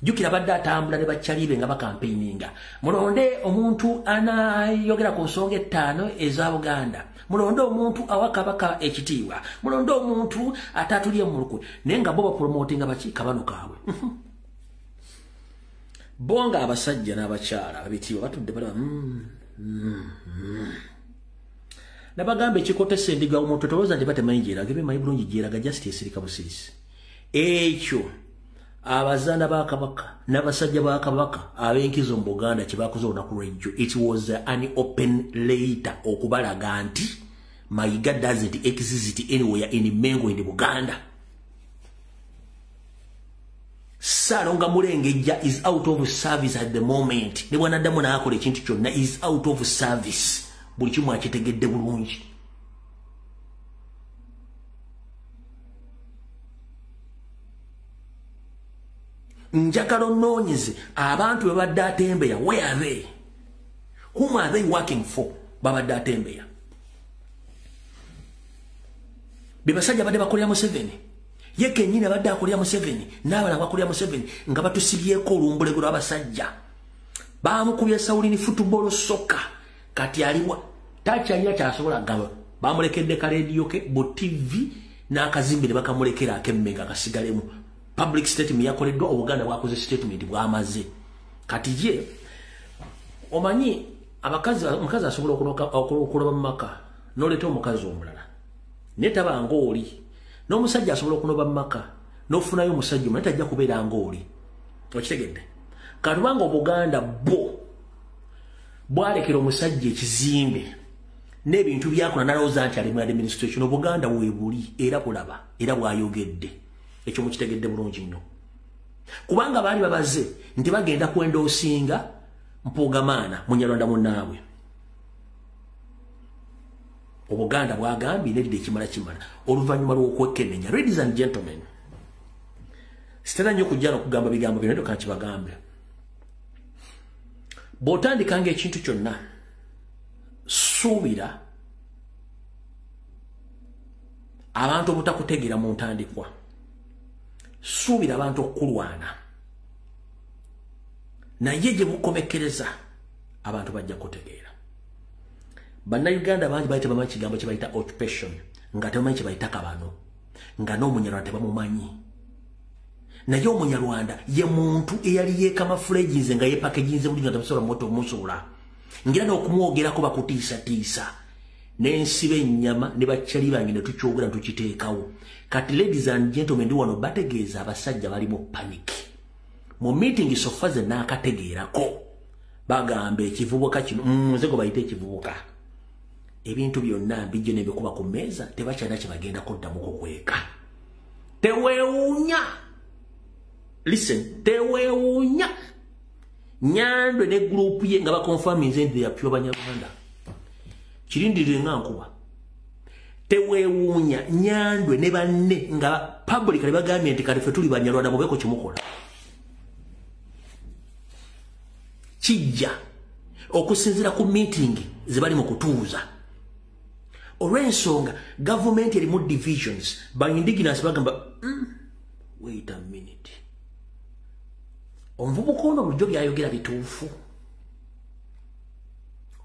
jukira badde atambula ne bakyalibe nga bakampeininga mulonde omuntu anayogera ku nsonga 5 eza Buganda mulonde omuntu awakabaka ekitiibwa mulonde omuntu atatulye mu lukwe naye nga bo bapromotinga baki kabano kaabwe bonga abasajja n'abakyala abitiibwa batudde bala nabagambe ekikote sendiga omuntu tolooza nti batemanyi gyeraga ebe manyi bulungi gyeraga justice erika busirisi ekyo abazana ba kabaka n'abasajja ba kabaka ab'enkizo mu Buganda kye bakoze olunaku lw'ejjo it was an open letter okubalaga nti Mayiga doesn't exist anywhere in Mengo in Buganda. Salonga Mulengejja is out of service at the moment. Ne bwanaddamu n'akola ekintu kyonna is out of service. Buli kimu akitegedde bulungi. Njagala onnoonyeze abantu bwe badde atembeya, where are they? Whom are they working for? Babadde atembeya. Bebasajja badde bakolera Museveni. Ye kennyini badde akolera Museveni, n'abalala bakolera Museveni nga batusibyeko olumbulego lw'abasajja. Baamukubye Sawulini football soccer. Kati aliwa takyalina kyasobola gaba. Bamulekedde ka radio ke bo TV n'akazimbi ne bakamulekera akemmenga akasigalemu. Public statement yakoleddwa Obuganda bwakoze statement bwamaze. Kati je omanyi omukazi asobola okuloba mu maka n'oleeta omukazi omulala. Netaba ngoli n'omusajja asobola okunoba mu maka n'ofunayo omusajja omulala tajja kubeera ngoli. Okitegedde? Katubanga Obuganda bwalekera omusajja ekizimbe n'ebintu byakola n'alowooza nti ali mu administration. Obuganda weebuli era bulaba era bwayogedde. Ekyo mukitegedde bulungi nnyo. Kubanga baali babaze nti bagenda kwenda osinga Mpugamaana Munyarwanda munnaabwe. Obuganda bwagambye nedde ekimala oluvannyuma lw'okwekenneenya. Ladies and gentlemen, sitera nnyo kujja n'okugamba bigambo bino ndoka nkibagambe. Bw'otandikanga ekintu kyonna suubira abantu obutakutegeera mu ntandikwa. Suubira abantu okukulwana. Naye gye bukomekereza abantu bajja kutegeera. Bannayuganda bangi bayita bamanyi kigambo kye bayita occupation nga tebamanyi kye bayita kabano nga n'Omunyarwanda tebamumanyi. Naye Omunyarwanda ye muntu eyali yeekamafulaginze nga yeepakeginze buli nga tamusobola moto omusobola ngira n'okumwogerako bakutiisatiisa n'ensiba ennyama ne bakyali bange ne tukyogera tukiteekawo. Kati ladies and gentlemen ndi wano bategeeza abasajja bali mu panic. Mu meeting sofaze n'akategeerako bagamba ekivubuka kino nzego bayite ekivubuka. Ebintu byonna bijjo ne bikuba ku mmeeza tebakyalina kye bagenda kuddamu kukweka. Teweewuunya. Listen, teweewuunya. Nyandwe ne group ye nga bakonfaminze nti yapyo Banyarwanda. Kirindirire nga nkuba. Teweewuunya Nyandwe ne banne nga publicly bagambye nti kati ffe tuli Banyarwanda mubeeko kimukola. Kijja okusinziira ku meeting ze bali mu kutuuza. Olw'ensonga government erimu divisions by indigenous bagamba wait a minute. Omuvubuka ono bulijjo byayogera bituufu.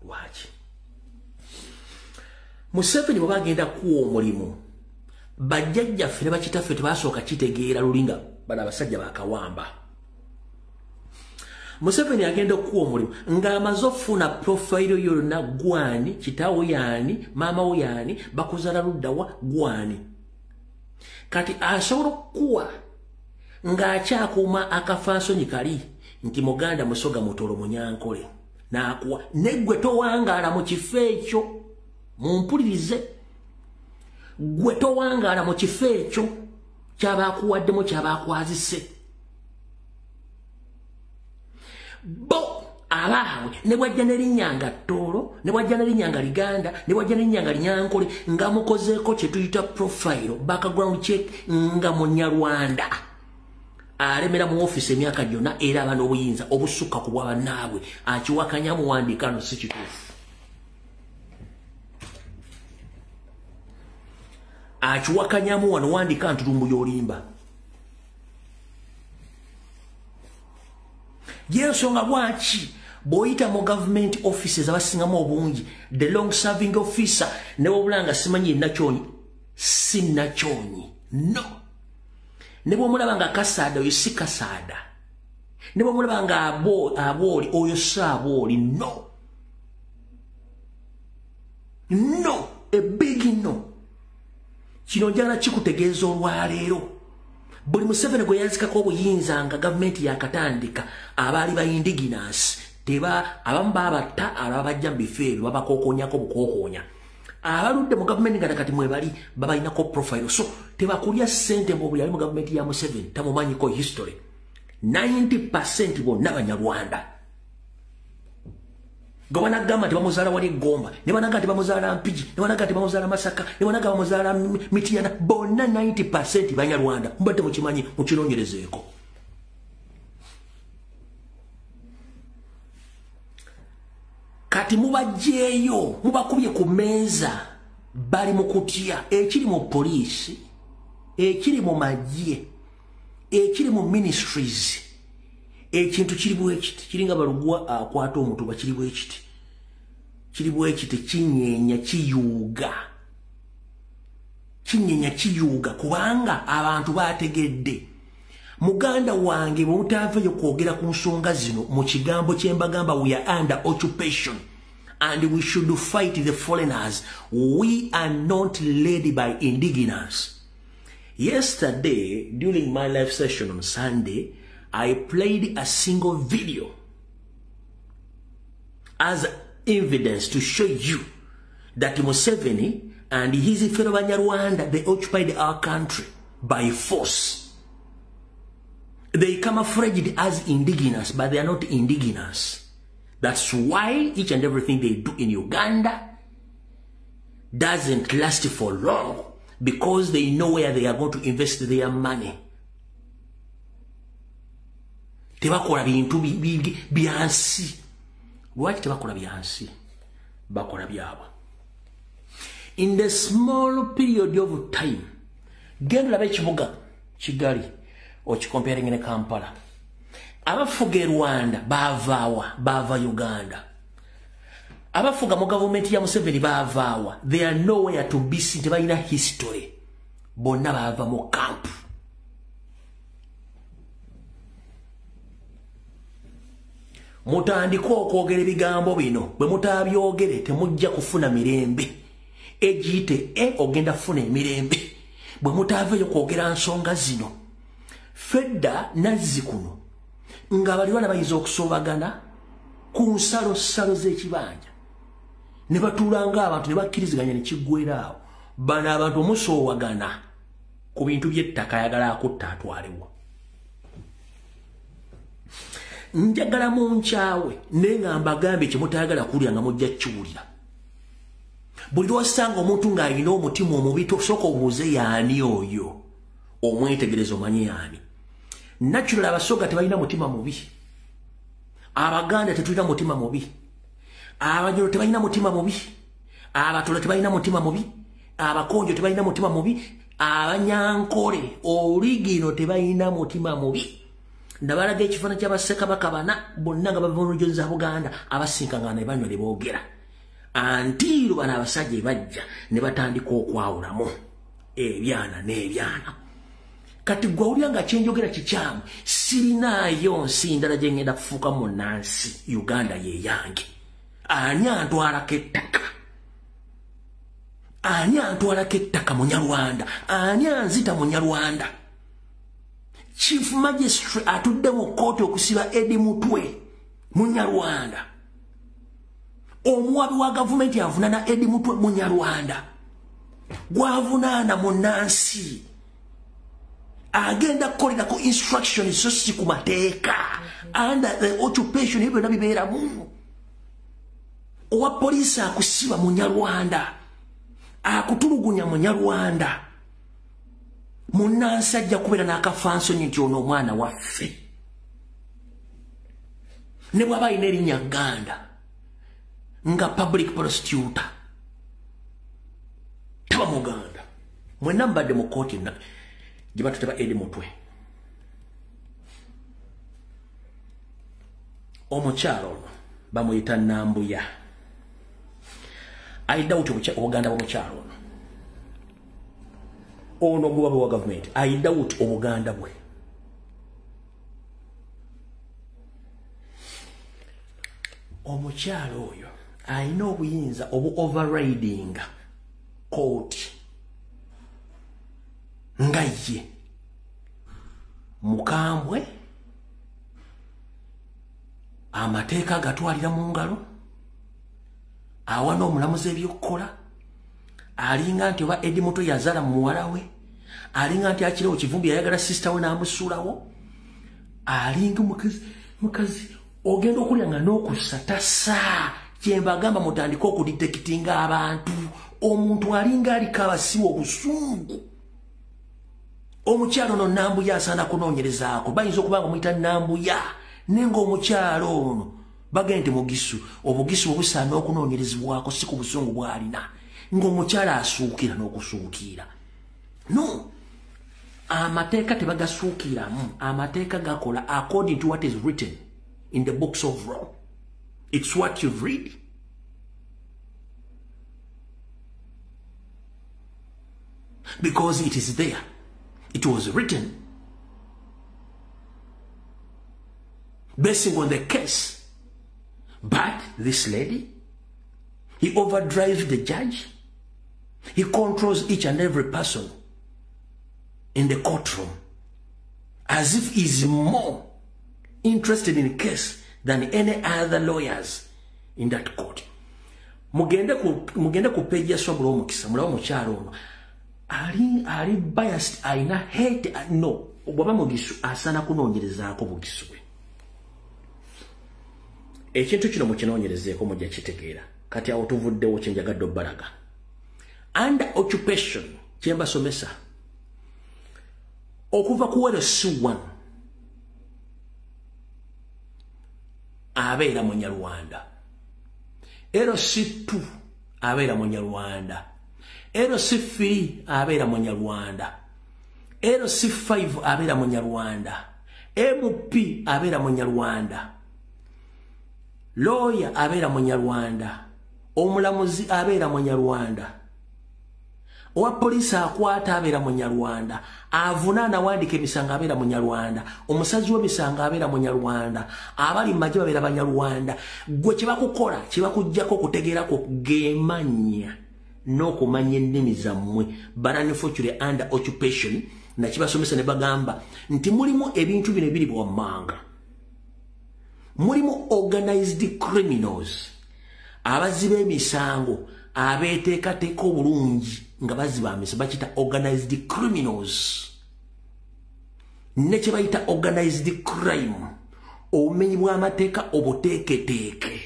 Lwaki? Museveni bwe bagenda kuwa omulimu bajjajjaffe ne bakitaffe tebasooka kitegeera lulinga bano abasajja bakawamba. Museveni agenda okuwa omulimu ng'amaze okufuna profile yonna gwani, kitaawo yaani, maama wo yaani, bakuzaala luddawa gwani. Kati asobola okukuwa ng'akyakuuma akafansonyi kali nti Muganda Musoga Mutoro Munyankole n'akuwa neggwe towangaala mu kifo ekyo. Mumpulirize, gwe towangaala mu kifo ekyo ky'abaakuwaddemu ky'abaakwazise. Bo abaawe ne bwajja ne linnyanga Ttoro, ne bwajja ne linnyanga Liganda, ne bwajja ne linnyanga Linyankole nga mukozeeko kye tuyita profile background check nga Munyarwanda alemera mu office emyaka gyonna era aba n'obuyinza obusukka ku bwa bannaabwe akiwakanya muwandiika no si kituufu. Akiwakanyamu wano wandika ntutumbu y'olimba. Yensonga lwaki boyita mu government offices abasingamu obungi the long serving officer ne wabulanga simanyi nakyonyi sinakyonyi no ne bwomulaba nga kasada oyo si kasada ne bwomulaba nga abooli oyo si abooli no a big no kino njagala kikutegeeza olwaleero buli Museveni gwe yazikako obuyinza nga gavumenti yakatandika abaali ba indigenous abamu babatta ababajja mu bifo ebyo babakokonyako bukokoonya abaludde mu gavumenti nga nakati mwebali babalinako profile so tebakulya ssente mbu buli ali mu gavumenti ya Museveni tamumanyiko history 90% bonna Banyarwanda nga banagamba nti bamuzaala wali Gomba ne banaga nti bamuzaala Mpigi ne banaga nti bamuzaala Masaka ne banaga bamuzaala Mityana bonna 90% Banyarwanda mbadde mukimanyi mukinoonyerezeeko kati mubajjeeyo mubakubye ku meeza bali mu kutya ekiri mu poliisi ekiri mu magye ekiri mu ministries ekintu kiri bwekiti kiringa balugwa akwata omutuba kiri bwekiti kinyeenya kiyuuga kubanga abantu bategedde muganda wange bwe mutavayo kwogera ku nsonga zino mu kigambo kyembagamba we are under occupation and we should fight the foreigners. We are not led by indigenous. Yesterday, during my live session on Sunday, I played a single video as evidence to show you that Museveni and his fellow Banyarwanda, they occupied our country by force. They camouflaged as indigenous, but they are not indigenous. That's why each and everything they do in Uganda doesn't last for long, because they know where they are going to invest their money. Tebakola bintu byansi. Lwaki tebakola byansi? Bakola byabo. In the small period of time, genda labe kibuga Kigali okikomparing ne Kampala. Abafuga Rwanda bava Uganda. Abafuga mu government ya Museveni bavaawa. They are nowhere to be seen. Tebalina history. Bonna bava mu camp. Mutandika okwogera ebigambo bino. Bwe mutabyogere temujja kufuna mirembe. Ejiyite ogenda kufuna emirembe. Bwe mutavayo kwogera nsonga zino. Fedda nazzi kuno nga baliwana bayinza okusobagana ku nsalo z'ekibanja ne batuulanga abantu ne bakkiriziganya ne kiggweeraawo bano abantu omusoowagana ku bintu by'ettaka ayagala akutta atwalewo. Njagala munkyawe naye nga mbagambe kyemutayagala kuwulira nga mujja kiwulira. Buli lwosanga omuntu ng'alina omutima omubi tosooka obuuze yaani oyo omwetegereza omanye yaani. Natural abasoga tebalina mutima mubi. Abaganda tetulina mutima mubi. Abanyoro tebalina mutima mubi. Abatola tebalina mutima mubi. Abakonjo tebalina mutima mubi. Abanyankole oligino tebalina mutima mubi. Ndabalaga ekifaananyi ky'Abassekabaka bana bonna nga bava mu region za Buganda abasinkangana ne banywa ne boogera. Antiiro bano abasajja bajja ne batandika okwawulamu ebyana n'ebyana. Kati gwawulya nga kyenjogera kikyamu sirinaayo nsi ndala gye ngenda kufuuka munnansi Uganda ye yange. Ani antwalako ettaka? Ani antwalako ettaka Munyarwanda? Ani anzita Munyarwanda? Chief Magistrate atudde mu kkooti okusiba Eddie Mutwe Munyarwanda. Omuwabi wa gavumenti avunaana Eddie Mutwe Munyarwanda. Gwavunaana munnansi. Agenda kukolera ku instruction so si ku mateeka under the occupation ebyo nabibeeramu. Owa poliisi akusiba Munyarwanda, akutulugunya Munyarwanda, munnansi ajja kubeera n'akafansonyi nti ono omwana waffe. Ne bw'aba alina erinnya Ganda nga public prosecutor taba Muganda. Mwenna mbadde mu kkooti gye batuteba Eddie Mutwe. omukyalo bamuyita Nambuya. I doubt obuganda bw'omukyalo ono muwabe wa government. I doubt obuganda bwe. Omukyalo oyo alina obuyinza overriding court nga ye mukambwe amateeka gatwalira mu ngalo awana omulamuzi ebyokukola alinga nti oba Eddie Muto yazala mu muwala we alinga nti akiriwo Kivumbi yayagala sister we n'amusuulawo alinga mukazi ogenda okulya nga n'okussa tasa kyembagamba mutandika okudetectinga abantu omuntu alinga aliko abasiwa obusungu. Omukyalo no Nambuya asaana kunoonyerezaako bayinza okuba nga muyita Nambuya nenga omukyalo ono bagende Mugisu obugisu obusaana okunoonyerezebwako si ku busungu bw'alina ng'omukyala asuukira n'okusuukira. No, amateeka tebagasuukiramu. Amateeka gakola according to what is written in the books of law. It's what you read. Because it is there. It was written. Basing on the case. But this lady, he overdrives the judge. He controls each and every person in the courtroom as if he's more interested in the case than any other lawyers in that court. Mugende ku page ya Sobolo Omukisa mulawo mukyalo ono ali biased aina hate no bwaba Mugisu asana kunoonyerezaako Bugisu bwe. Ekintu kino mukinoonyerezeeko mujja kitegeera kati awo tuvuddewo kyenjagadde obbalaga. Under occupation kyembasomesa okuva ku LC1 abeera Munyarwanda, LC2 abeera Munyarwanda, LC3 abeera Munyarwanda, LC5 abeera Munyarwanda, MP abeera Munyarwanda, lawyer abeera Munyarwanda, omulamuzi abeera Munyarwanda, owa polisi akwata abeera Munyarwanda, avunaana wandika emisango abeera Munyarwanda, omusazi w'emisango abeera Munyarwanda, abali mu magye babeera Banyarwanda. Gwe kye bakukola kye bakuggyako okutegeerako geemanya n'okumanya ennimi zammwe. Unfortunately under occupation nakibasomesa ne bagamba nti mulimu ebintu bino ebiri bwammanga. Mulimu organized criminals abaziba emisango abeeteekateeka obulungi nga baziba amisa bakita organized criminals. Ne kye bayita organized crime obumenyi bw'amateeka obuteeketeeke.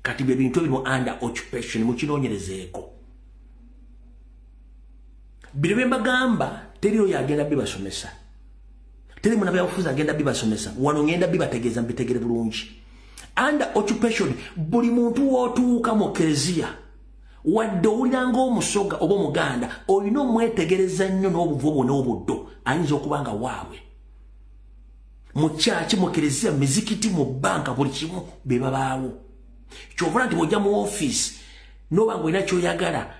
Kati bye bintu ebirimu under occupation mukinoonyerezeeko. Bino bye mbagamba teri oyo agenda bibasomesa. Teri munabyabufuzi agenda bibasomesa. Wano ngenda bibategeeza mbitegere bulungi. Under occupation buli muntu w'otuuka mu kereziya wadde owulira ng'omusoga oba omuganda olina omwetegereza nnyo n'obuvu obwo n'obuddo ayinza okuba nga waabwe. Mu kyaki mu kereziya mizikiti mu bbanka buli kimu be babaawo. Kyovula nti bw'ojja mu ofiisi n'oba ng'olina ky'oyagala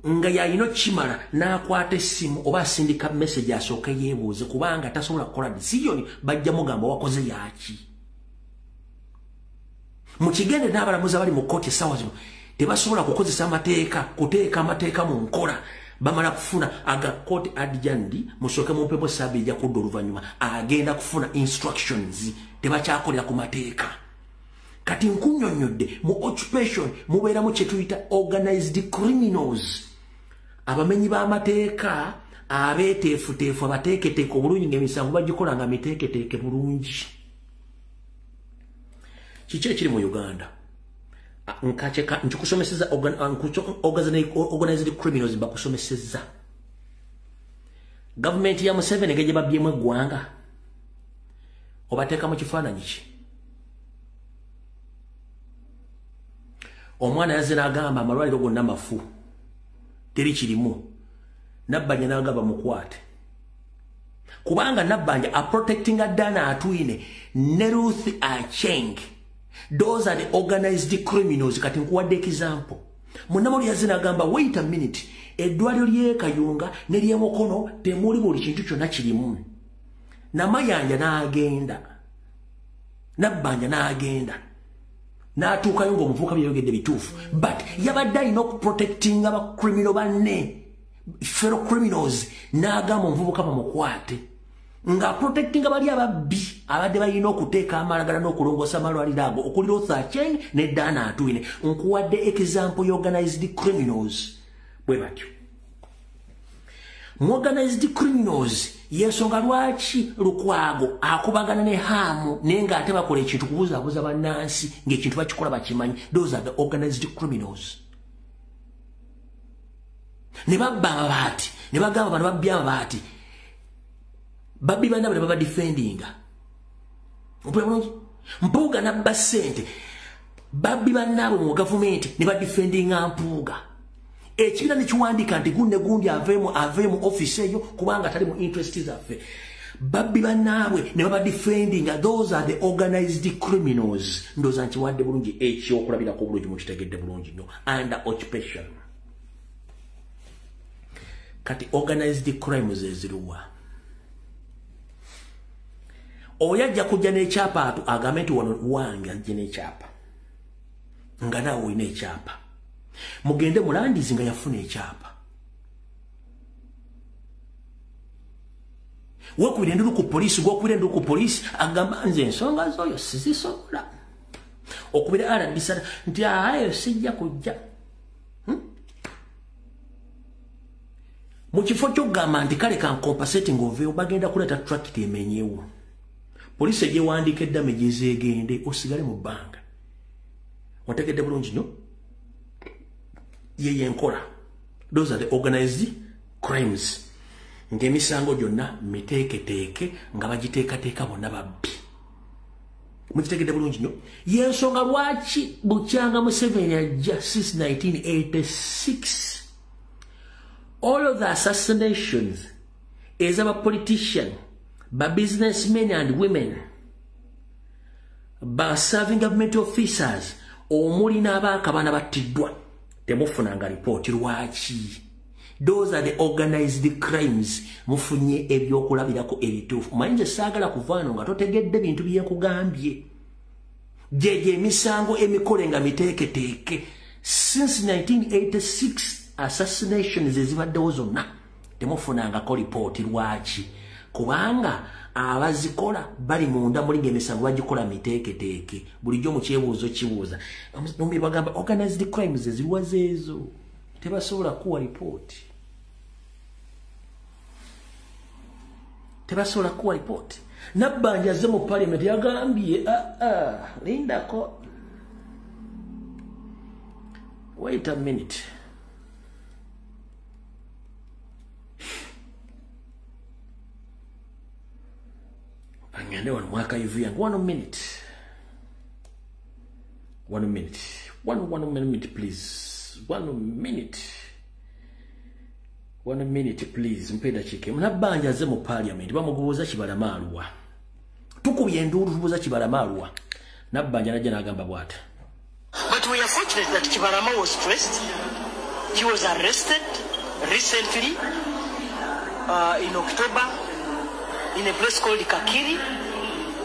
nga yalina kimala n'akwata essimu oba asindika message asooke yeebuuze kubanga tasobola kukola decision bajja mugamba wakoze yaaki. Mu kigende n'abalamuzi abali mu kkooti essaawa zino tebasobola kukozesa amateeka kuteeka amateeka mu nkola bamala kufuna aga court adjandi musooke mumpepo sabbi ejja kudda oluvannyuma agenda kufuna instructions tebakyakolera ku mateeka. Kati nkunnyonnyodde mu occupation mubeeramu kye tuyita organized criminals abamenyi b'amateeka abeeteefuteefu abateeketeeke obulungi ng'emisango bagikola nga miteeketeeke bulungi. Kiki ekiri mu Uganda? Nkikusomeseza organized criminals bakusomeseza. Government ya Museveni gye babyemu eggwanga obateeka mu kifaananyi ki? Omwana yazze n'agamba amalwaliro gonna mafu teri kirimu. Nabbanja n'agamba mukwate kubanga Nabbanja aprotectinga Dana Atwine ne Ruth Acheng Those are the organized criminals. Kati nkuwadde example. Munamuli yazina gamba, wait a minute. Eddwaliro ly'e Kayunga ne ly'e Mukono temuli buli kintu kyonna kirimu. Namayanja n'agenda. Nabbanja n'agenda. N'atuukayo ng'omuvubuka byeyogedde bituufu. But yabadde alina okuprotectinga aba criminal banne. Fellow criminals n'agamba omuvubuka bamukwate. Nga protecting abali ababbi abadde balina okuteeka amalagala n'okulongoosa amalwaliro ago okulira Othacheng ne Dana Atwine. Nkuwadde example y'organized criminals. Bwe batyo. Mu organized criminals yensonga lwaki Lukwago akubagana ne Hamu naye ng'ate bakola ekintu kubuzaabuza bannansi ng'ekintu bakikola bakimanyi. Those are the organized criminals. Ne babba amabaati ne bagamba bano babbi amabaati. Babbi banabwe baba defendinga. Mpuuga nabba ssente. Babbi banabwe mu gavumenti ne ba defendinga Mpuuga. Ekibiina ne kiwandiika nti gunne gundi aveemu office eyo kubanga tali mu interest zaffe. Babbi banabwe ne baba defendinga. Those are the organized criminals. Ndooza nkiwadde bulungi ekyokulabirako bulungi mukitegedde bulungi nnyo. Under occupation. Kati organized crimes eziruwa. Oyajja kujja n'ekyapa atu agambe nti wano wange ajje n'ekyapa. Nga naawe olina ekyapa. Mugende mulandizi nga yafuna ekyapa. Wekubira enduulu ku poliisi, gwokubira enduulu ku poliisi agamba nze ensonga z'oyo sizisobola. Okubira RDC nti ayo sijja kujja. Mu kifo ky'okugamba nti kale kankompasating oveewo bagenda kuleeta tractor emenyeewo. Poliisi egyewandiika eddamage ezeegende osigale mu bbanga. Wategedde bulungi nnyo? Ye yenkola. Those are the organized crimes. Ng'emisango gyonna miteeketeeke nga bagiteekateeka bonna babbi. Mukitegedde bulungi nnyo? Yensonga lwaki Bukyanga Museveni ajja since 1986. All of the assassinations is about politicians, by businessmen and women, by serving government officers, omuli n'abaaka bana battiddwa temufunanga report lwaki. Those are the organized crimes. Mufunye ebyokulabirako ebituufu. Manyi nze saagala kuvaano nga totegedde bintu byekugambye. Jeje emisango emikole nga miteeketeeke. Since 1986 assassinations ezibaddewo zonna temufunangako report lwaki. Kubanga abazikola bali munda mulinga emisango bagikola miteeketeeke. Bulijjo mu kyebuuzo kibuuza. Nombi bagamba organized crimes eziriwa zeezo. Tebasobola kuwa report. Tebasobola kuwa report. Nabbanja azze mu parliament yagambye lindako. Wait a minute. Angende wano mwaka hivi yangu 1 minute. 1 minute. One minute please. 1 minute. 1 minute please. Mpenda chike. Mnabbanja azze mu parliament bamugoboza Kibalamaalwa. Tukubye enduru tubuza Kibalamaalwa. Nabbanja najja n'agamba bw'ata. But we are fortunate that Kibarama was stressed. He was arrested recently in October in a place called Kakiri,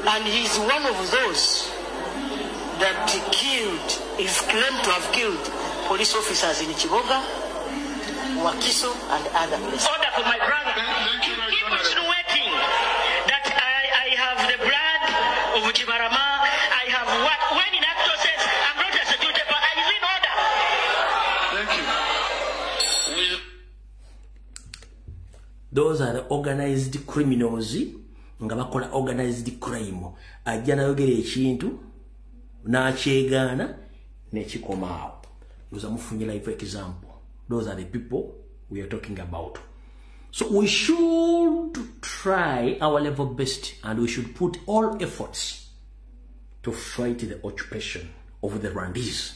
and he is one of those that is claimed to have killed police officers in Chiboga, Wakiso, and other places. Order for my brother. Keep insinuating that I have the blood of Kibarama. I have what? When in actual sense, I'm not a security, but I is in order. Thank you. Those are the organized criminals nga bakola organized crime. Ajja nayogera ekintu n'akyegaana n'ekikomaawo. Ndoza mufunye live example. Those are the people we are talking about. So we should try our level best and we should put all efforts to fight the occupation of the Rwandese.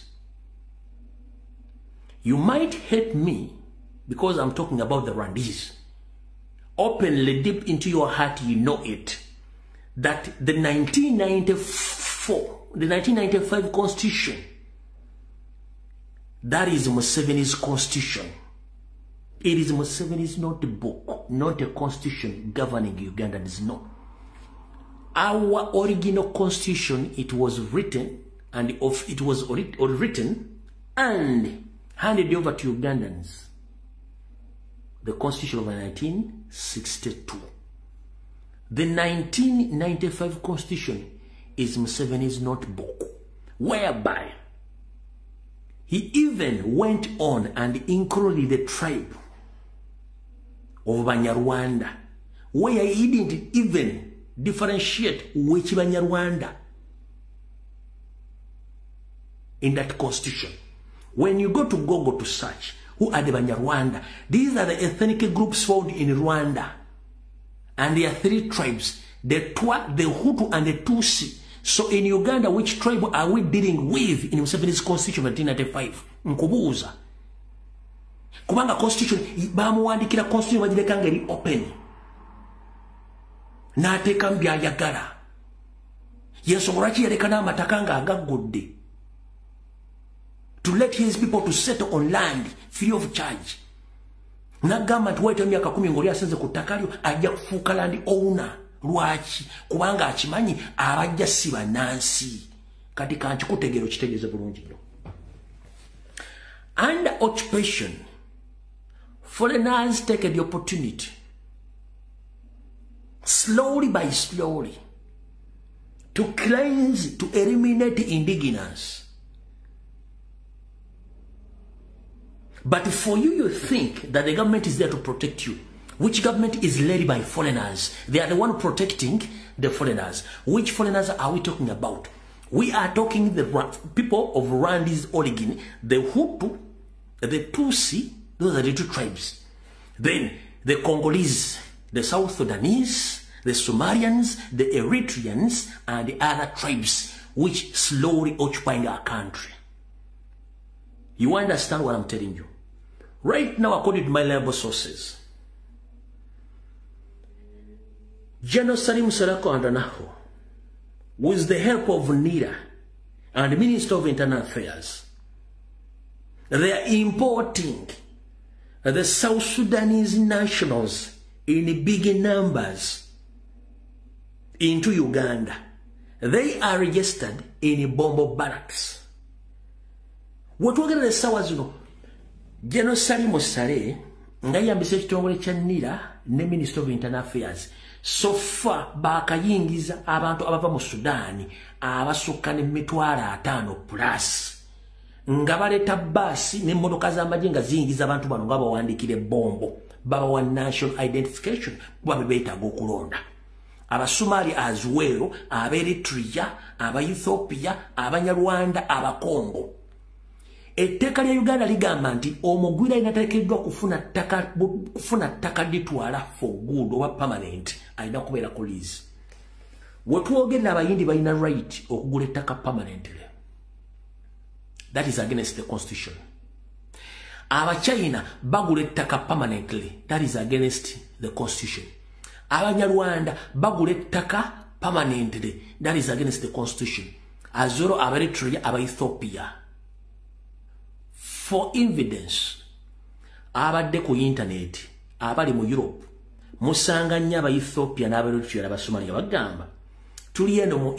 You might hate me because I'm talking about the Rwandese. Openly, deep into your heart, you know it. That the 1994 for the 1995 constitution. That is Museveni's constitution. It is Museveni's not a book, not a constitution governing Ugandans, no. Our original constitution, it was written and written and handed over to Ugandans. The constitution of 1962. The 1995 constitution is Museveni's notebook, whereby he even went on and included the tribe of Banyarwanda, where he didn't even differentiate which Banyarwanda in that constitution. When you go to Google to search who are the Banyarwanda, these are the ethnic groups found in Rwanda, and there are 3 tribes: the Twa, the Hutu, and the Tutsi. So in Uganda, which tribe are we dealing with in Museveni's constitution of 1995? Nkubuuza. Kubanga constitution, bamuwandikira constitution bagireka ngeri open. N'ateeka byayagala. Yensobola ki yaleka n'amataka nga agaggudde to let his people to settle on land free of charge. N'agamba nti waita emyaka 10 ng'oli asenze ku ttaka lyo ajja kufuuka land owner. Lwaki? Kubanga akimanyi abajja si bannansi. Kati kankikutegeero kitegeeze bulungi nnyo. Under occupation, foreigners take the opportunity, slowly by slowly, to cleanse, to eliminate indigenous. But for you, you think that the government is there to protect you. Which government is led by foreigners? They are the one protecting the foreigners. Which foreigners are we talking about? We are talking the people of Rwanda's origin, the Hutu, the Tutsi, those are the 2 tribes. Then the Congolese, the South Sudanese, the Somalians, the Eritreans, and the other tribes which slowly occupying our country. You understand what I'm telling you? Right now, according to my reliable sources, General Salim Salako Andanaho, with the help of NIRA and the Minister of Internal Affairs, they are importing the South Sudanese nationals in big numbers into Uganda. They are registered in Bombo barracks. What we're going to say is, General Salim Sale, ngayambise ekitongole kya NIRA ne Minister of Internal Affairs, so far bakayingiza abantu abava mu Sudani abasukka ne 5,000 plus. Nga baleta basi ne motoka z'amagye nga ziyingiza abantu bano nga bawandikire bombo. Babawa national identification kuba beetaaga okulonda. Abasomali as well, Aberitria, Ethiopia, Abanyarwanda, Abakongo. Etteeka lya Uganda ligamba nti omugwira inateekeddwa kufuna ttaka litwala for good oba permanent alina kubeera ku lease. Wetwogera abayindi balina right okugula ettaka permanently. That is against the constitution. Abachina bagula ettaka permanently. That is against the constitution. Abanyarwanda bagula ettaka permanently. That is against the constitution. Azoro Aberitria, Ethiopia. For evidence, abadde ku internet, abali mu Europe, musanga nnyo Ethiopia n'Aberitria n'Abasomalia bagamba tulieno mu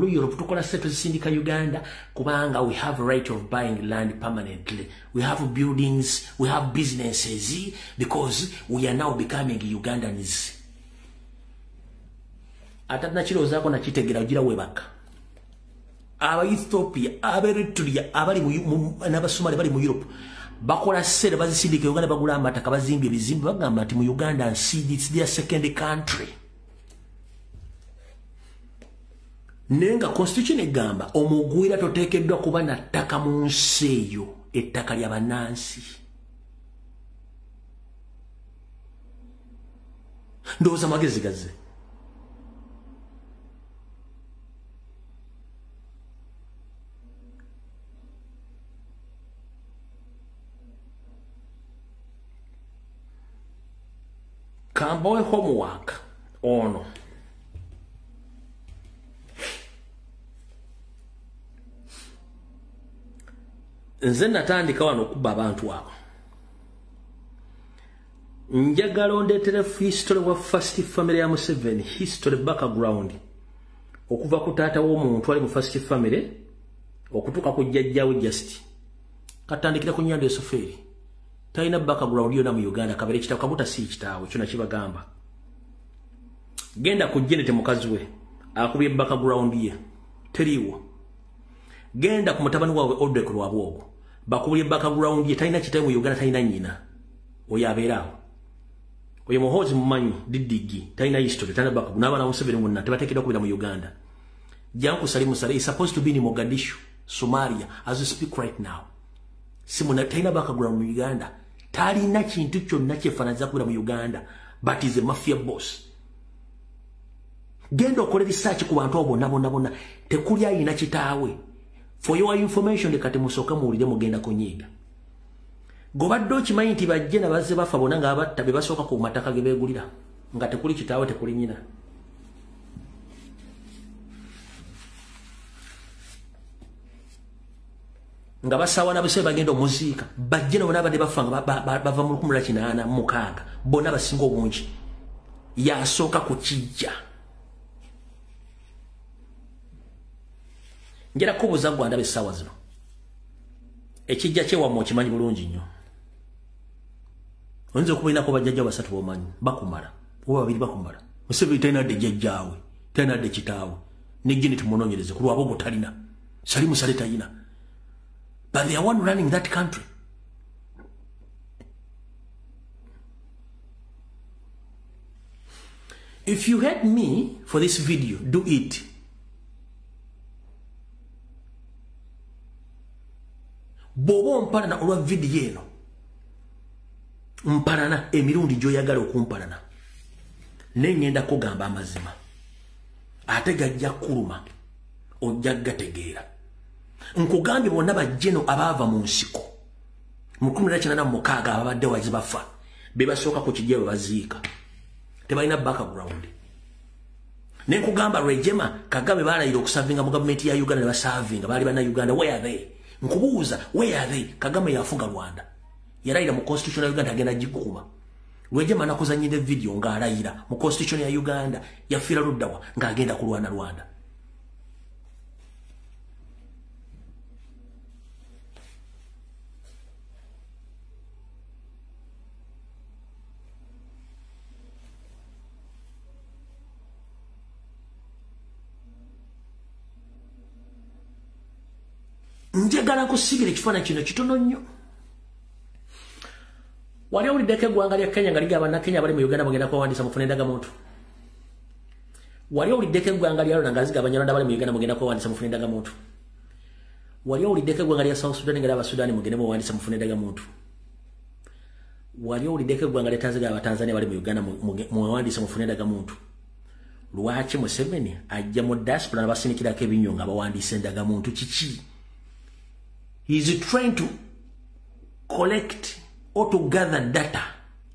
Europe tukola se tuzisindika Uganda kubanga we have a right of buying land permanently. We have buildings, we have businesses because we are now becoming Ugandans. Atatna kirozaako na kitegera gira webaka. Aba Ethiopia, Aberitria, abali n'Abasomalia bali mu Europe bakola sere bazisindika Uganda bagula amataka bazimbye bizimbe bagamba nti mu Uganda it's their second country. Nenga constitution egamba omugwira toteekeddwa kuba na ttaka mu nsi eyo ettaka lya bannansi. Ndowooza magezi gazze. Kamboy homework ono. nze natandika wano okuba abantu abo njagala ondeetere history wa first family ya Museveni history background okuva ku taata w'omuntu ali mu first family okutuuka ku jjajjaawe just katandikira ku Nyando Esoferi talina background yonna mu Uganda kabere kitaawe kabuta si kitaawe kyona kibagamba genda ku Janet mukazi we akubye background ye teriiwo genda ku mutabani wawe Odek Lwabwogo bakubye background ye talina kitaawe mu Uganda talina nnyina oyo abeeraawo oyo muhozi mumanyi didigi talina history talina background n'abaana Museveni wonna tebateekeddwa kubira mu Uganda Janku Salimu Saleh is supposed to be in Mogadishu, Somalia, as we speak right now. Simona talina background mu Uganda talina kintu kyonna kyefaananiza kubira mu Uganda but is a mafia boss. Genda okole research ku bantu abo bonna tekuli ayina kitaawe. For your information kati musooka muwulire mugenda kunyiiga. Gobadde okimanyi nti bajje na bazze bafa bonna nga abatta be basooka ku mataka ge beegulira nga tekuli kitaawe tekuli nnyina. Nga basawana bese bagenda omuziika bajje no nabadde bafanga bava mu 1886 bonna basinga obungi yasooka ku kijja. Ngera kubuza Gwanda besawa zino ekijja kye wamwe okimanyi bulungi nnyo onze okubina ko bajjajja basatu bomanyi bakumala oba babiri bakumala Museveni talina de jjajjaawe talina de kitaawe ne Janet munoonyereze ku lwabo talina Salimu Saleh talina. But they are one running that country. If you hate me for this video, do it. Bobo mparana olwa video eno. Mparana emirundi gyoyagala okumparana. Nengenda kugamba amazima. Ate gajja kuluma. Ojja gategeera. Nkugambye bonna bajjeno abaava mu nsiko mu 1996 ababadde wazibafa be basooka ku kijja baziika tebalina background ne nkugamba Rejema Kagame balayira okusavinga mu gavumenti ya Uganda ne basavinga bali bana Uganda where are they nkubuuza where are they Kagame yafuga Rwanda yalayira mu constitution ya Uganda agenda jikuuma Rejema nakuzanyide video ng'alayira mu constitution ya Uganda yafiira luddawa ng'agenda kulwana Rwanda. Njagala kusibira ekifaananyi kino kitono nnyo. Wali owuliddeko eggwanga lya Kenya nga ligamba bannakenya bali mu Uganda bagenda kwewandiisa mufune endagamuntu. Wali owuliddeko eggwanga lya Rwanda nga zigamba Abanyarwanda bali mu Uganda mugenda kwewandiisa mufune endagamuntu. Wali owuliddeko eggwanga lya South Sudan nga Abasudaani mugende mwewandiisa mufune endagamuntu. Wali owuliddeko eggwanga lya Tanzania Abatanzania bali mu Uganda mwewandiisa mufune endagamuntu. Lwaki Museveni ajja mu diaspora n'abasinikirako ebinnyo nga bawandiisa endagamuntu kiki? He is trying to collect or to gather data.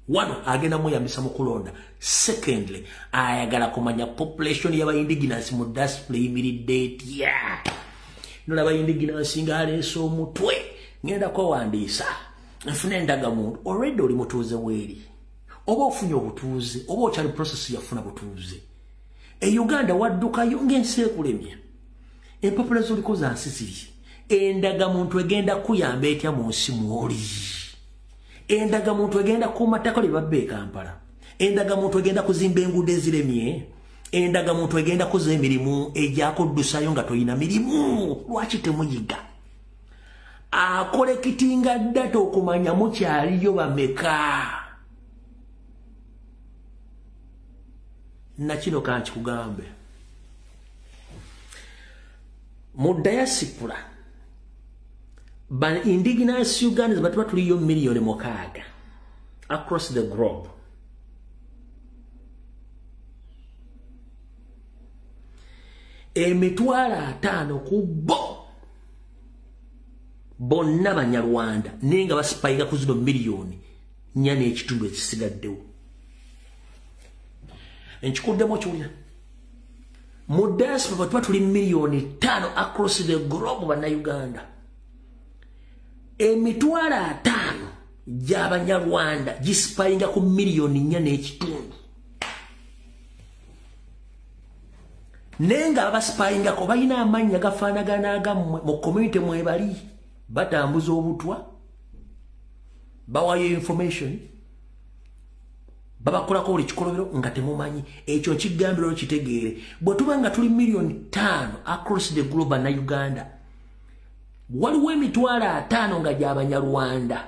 One, agenda muyambisa mu kulonda. Secondly, ayagala kumanya population y'aba indigenous mu diaspora imiridde etya. Nola ba indigenous nga aleese omutwe ngenda kwewandiisa nfune endagamuntu already oli mutuuze weeri. Oba ofunye obutuuze oba okyali process yafuna butuuze. Uganda waddukayo ng'ensi ekulemye. Empapula z'oliko za nsi ziri. Endagamuntu egenda kuyamba etya mu nsi mw'oli. Endagamuntu egenda kuuma ttaka lye babba e Kampala. Endagamuntu egenda kuzimba enguudo eziremye. Endagamuntu egenda kuza emirimu egyakuddusayo nga toyina mirimu. Lwaki temuyiga? Akolekitinga data okumanya mukyaliyo bameka. Nakino kankikugambe. Mu diaspora ban indigenous Ugandans batuba tuliyo milioni mukaaga across the globe. Emitwala 5 ku bonna Banyarwanda nenga basipayiga ku zino milioni 4.5 ekisigaddewo. Enkikuddemu kiwulira. Mu diaspora batuba tuli milioni 5 across the globe bana Uganda. emitwalo 5 gy'Abanyarwanda gisipayinga ku miliyoni 4.5 nenga abasipayingako balina amannya gafaanagana agammwe mu community mwebali batambuza obutwa bawayo information babakolako buli kikolobero nga temumanyi ekyo nkigambiro kitegeere bwe tuba nga tuli miliyoni 5 across the globe na Uganda waliwo emitwalo 5 nga gy'Abanyarwanda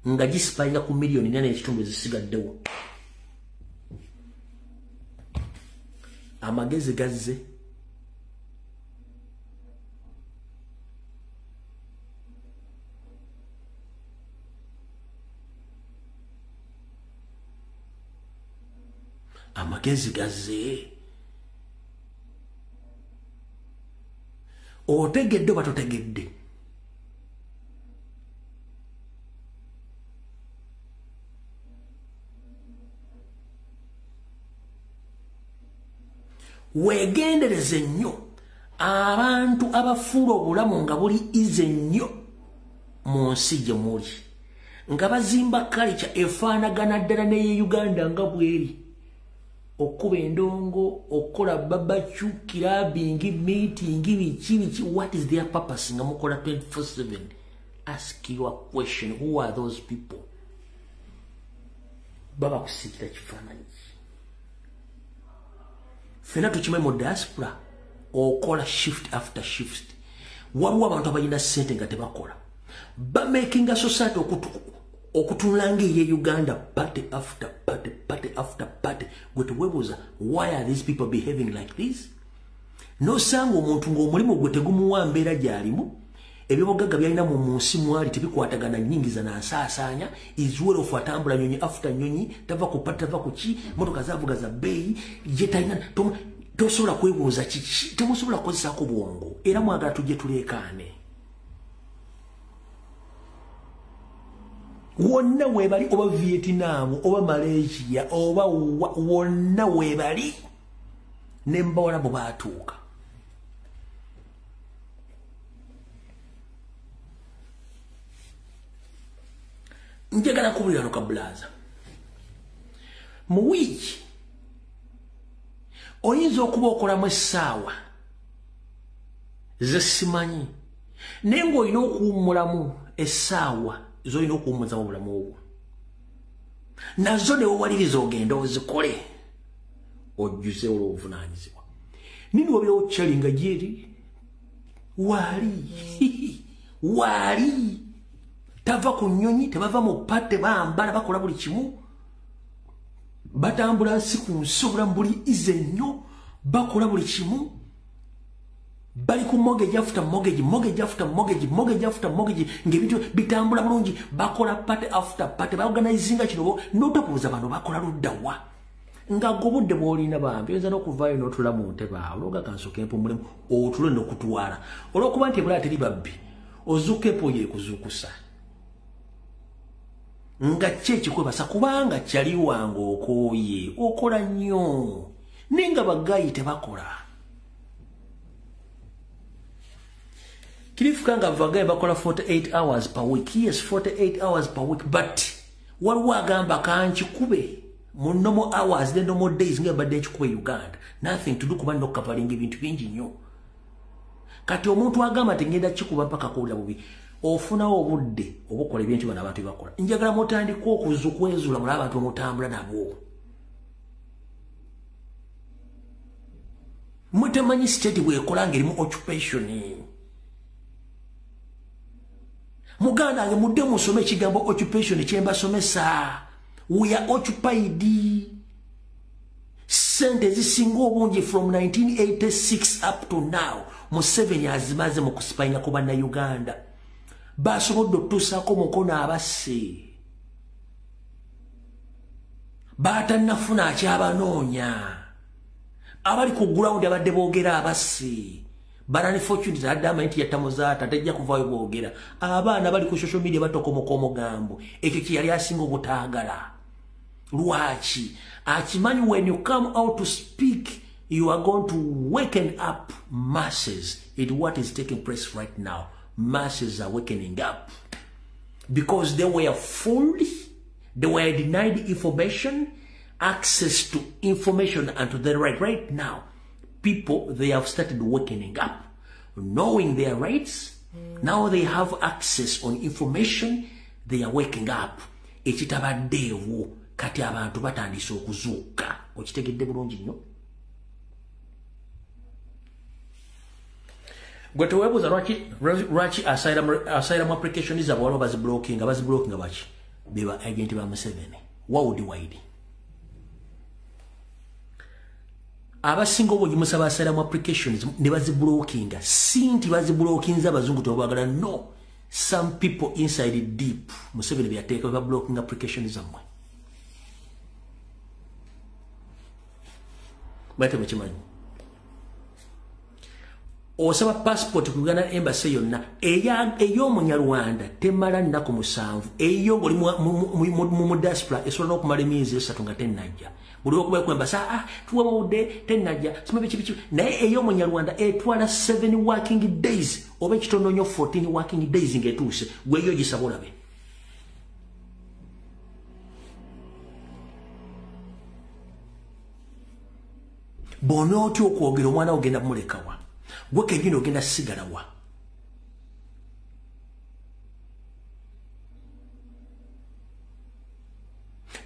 nga gisipayinga ku miliyoni 4.5 zisigaddewo amagezi gazze amagezi gazze otegedde batotegedde wegendereze nnyo abantu abafuula obulamu nga buli ize nnyo mu nsi gye muli nga bazimba culture efaanagana ddala n'eye Uganda nga bweri okuba endongo okukola babacu kirabingi meeting biki what is their purpose nga mukola 24/7 ask you a question who are those people baba kusikira kifaananyi fena tukimanyi mu diaspora okola shift after shift waliwo abantu abalina ssente nga tebakola bamakinga society okutunulanga eye Uganda party after party gwe tuwebuuza why are these people behaving like this nosanga omuntu ng'omulimu gwe tegumuwa mbeera gy'alimu ebyobugagga byalina mu nsi mwali tebikwatagana nnyingiza nansaasaanya izuwerofu atambula nyonyi after nyonyi tava ku pati tava ku ki motoka zaavuga za bbeeyi gye talina tosobola kwebuuza kiki temusobola kukozesaako bwongo era mwagala tujje tuleekaane wonna webali oba Vietnam oba Malaysia oba wonna webali nembawala bo baatuuka njagala kubulira no kabulaza mu wiiki oyinza okuba okolamu essaawa zesimanyi naye ng'olina okuwummulamu essaawa zolina okuwummuza mu bulamu obwo nazo ne wewaliriza ogenda ozikole ojjuze olw'obuvunaanyizibwa nini wabirawo kyali nga gyeri waali tava ku nnyonyi tebava mu pate bambala bakola buli kimu batambula nsi ku nsi obulamu buli ize nnyo bakola buli kimu bali ku mortgage after mortgage ng'ebintu bitambula bulungi bakola pate after pate baorganizinga kino n'otapuuza bano bakola luddawa nga gobudde bw'olina bambi oyinza n'okuvaayo n'otula mu ntebe awo olwoga kansooka empumulemu otule n'okutwala olw'okuba nti ebulaya teri babbi ozuuka empo yeekuzuukusa nga ki ekikwebasa kubanga kyali wange okooye okola nnyo naye nga bagayi tebakola kirifuka nga bagayi bakola 48 hours per week yes 48 hours per week but waliwo agamba kankikube mu normal hours ne normal days nga badde nkikube Uganda nothing to do kuba nokukavalinga ebintu bingi nnyo kati omuntu agamba tengenda kikuba mpaka kuwulira bubi ofunawo obudde obukola ebintu bano abantu bakola njagala mutandika okwezuula mulaba abantu omutambula nabo mutemanyi state bwekola ng'erimu occupation muganda wange mudde musome ekigambo occupation kyembasomesa we are occupied sente zisinga obungi from 1986 up to now mu 7 azimaze mu kusipayinga ku bannayuganda basobodde okutuusaako mukono abasse baatannafuna akyabanoonya abali ku gulawundi abadde boogera abasse banani fortunate adde amanyi nti yattamuzaata tajja kuvaayo boogera abaana bali ku social media batokomoka omugambo ekyo kye yali asinga obutaagala lwaki akimanyi when you come out to speak you are going to waken up masses in what is taking place right now masses are waking up. Because they were fooled, they were denied information, access to information and to the right now. People, they have started waking up, knowing their rights. Now they have access on information, they are waking up. Ekitabaddeewo kati abantu batandise okuzuuka. Okitegedde bulungi nnyo? Gwe teweebuuza lwaki asylum application zaabwe waliwo baziblokinga baki? Beba agenti ba Museveni. Wide. Abasinga obwogimusa ba asylum applications ne baziblokinga. Si nti baziblokinza abazungu tebagala, no. Some people inside deep Museveni byateeka ba blocking applications zammwe. Bate mukimanyi. Osaba passport ku Uganda Embassy yonna ey'Omunyarwanda temala nnaku 7 eyo ng'oli mu diaspora esobola n'okumala emyezi 3 nga tennajja. Buli okuba ku embassy tuwabudde tennajja simabe kibi naye ey'Omunyarwanda etwala 7 working days oba ekitono nnyo 14 working days ng'etuuse gweyo gisaba olabe. Bw'onootya okwogera omwana ogenda mulekawa. Gwe kenyini ogenda sigala wa.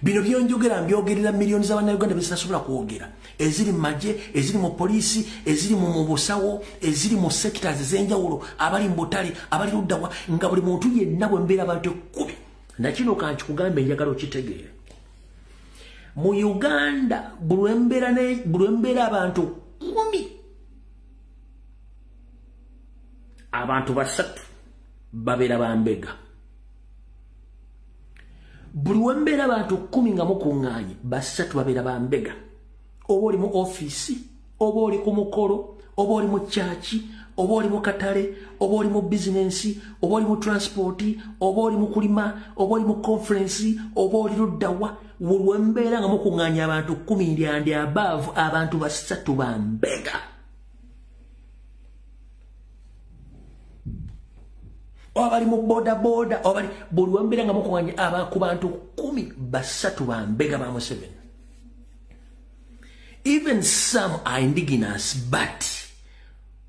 Bino byonjogera mbyogerera milioni z'Abannayuganda bezitasobola kwogera. Eziri mu magye, eziri mu poliisi, eziri mu busawo, eziri mu sectors ez'enjawulo, abali mu butale, abali luddawa, nga buli muntu yenna bwe mbeera abantu 10. Nakino kankikugambe njagala okitegeere. Mu Uganda bulwembeera abantu 10. Abantu 3 babeera bambega. Buli wembeera abantu 10 nga mukuŋŋaanye 3 babeera bambega. Oba oli mu office, oba oli ku mukolo, oba oli mu church, oba oli mu katale, oba oli mu business, oba oli mu transport, oba oli mu kulima, oba oli mu conference, oba oli luddawa. Wembeera nga mukuŋŋaanye abantu 10 and above, abantu 3 bambega. Obali mu boda obali buli wembeera nga mukuŋŋaanye ku bantu 10 3 bambega ba Museveni. Even some are indigenous, but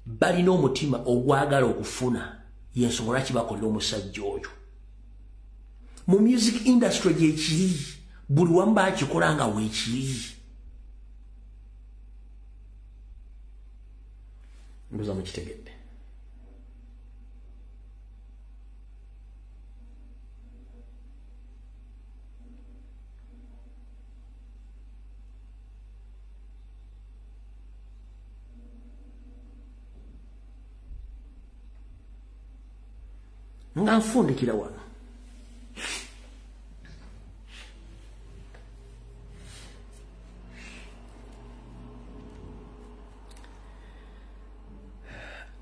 balina omutima ogwagala okufuna yensonga lwaki bakolera omusajja oyo. Mu music industry gyekiri buli wamu bakikola nga weekiri. Mbuza mukitegedde. Nga nfundikira wano.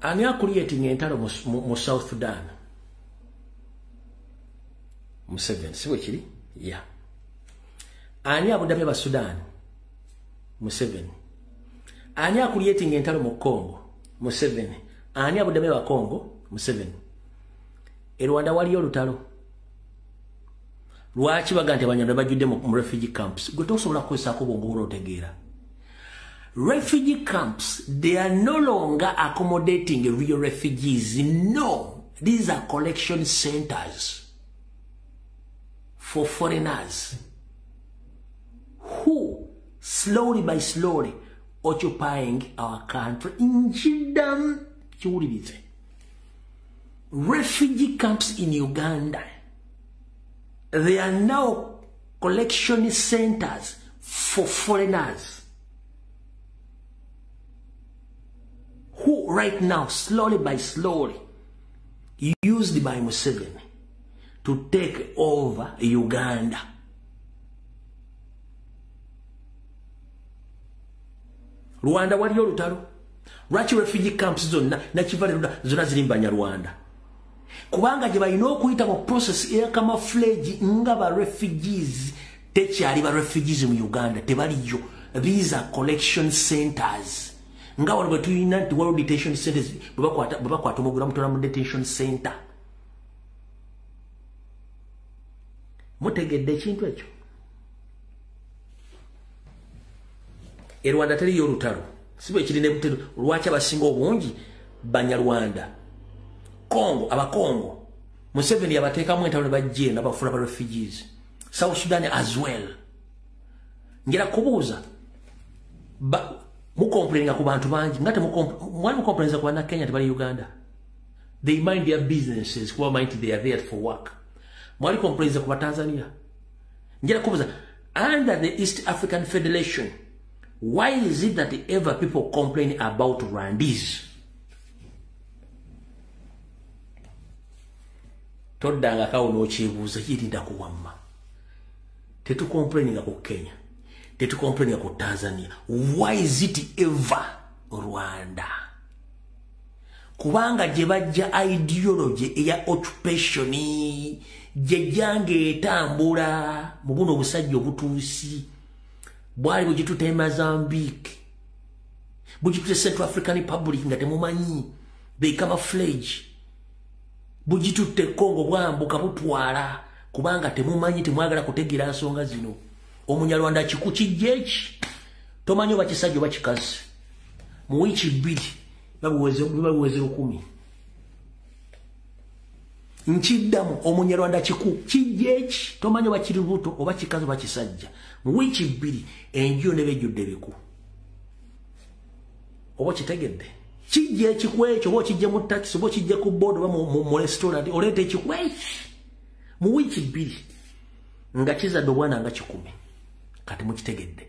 Ani akulietinga entalo mu South Sudan? Museveni, si bwe kiri? Ya. Ani abudamya ba Sudan? Museveni. Ani akulietinga entalo mu Congo? Museveni. Ani abudamya ba Congo? Museveni. Rwanda waliyo olutalo. Lwaki baga nti Abanyarwanda bajjudde mu refugee camps? Gwe tosobola kukozesako bwongo bw'otegeera. Refugee camps, they are no longer accommodating real refugees. No, these are collection centers for foreigners who slowly by slowly occupying our country. Njidam kiwulirize. Refugee camps in Uganda, they are now collection centers for foreigners who right now, slowly by slowly, used by Museveni to take over Uganda. Rwanda waliyo olutalo. Lwaki refugee camps zonna nakivale zonna ziri Banyarwanda? Kubanga gye balina okuyita mu process eya camouflage nga ba refugees tekyali ba refugees mu Uganda tebaliyo. These are collection centers. nga wano bwe tulina nti waliwo detention centers bwe bakwata omugula mutola mu detention center. Mutegedde ekintu ekyo. E Rwanda teriyo olutalo. Si bwe kiri ne butero lwaki abasinga obungi Banyarwanda. Congo, Abakongo. Museveni yabateekamu entalo ne bajje n'abafuna ba refugees. South Sudan as well. Ngera kubuuza mukomplaininga ku bantu bangi ngate mwali mukomplaininga ku bana Kenya tebali Uganda. They mind their businesses kuba mind they are there for work. Mwali komplaininga ku Tanzania. Ngera kubuuza under the East African Federation, why is it that ever people complain about Rwandese? Toddanga kawo n'okyebuuza yirinda kuwamma. Tetu complaininga ku Kenya. Tetu complaininga ku Tanzania. Why is it ever Rwanda? Kubanga gye bajja ideology eya occupation gye jange etambula mu buno obusajja obutuusi. Bwali bugitute Mozambique. Bugitute Central African Republic nga temumanyi. They camouflage. Bugitute Congo bwambuka butwala kubanga temumanyi temwagala kutegeera nsonga zino. Omunyarwanda kikukijjeeki tomanyi oba kisajja oba kikazi. Mu wiiki bbiri babuweze 10. Nkiddamu omunyarwanda kikukijjeeki tomanyi oba kiri buto oba kikazi oba kisajja. Mu wiiki bbiri enjo ne bejjudde biku. Oba kitegedde. Kijje ekikweekyo oba kijje mu taxi oba kijje ku board oba mu restaurant oleeta ekikweeki. Mu wiiki bbiri nga kizadde obwana nga 10. Kati mukitegedde.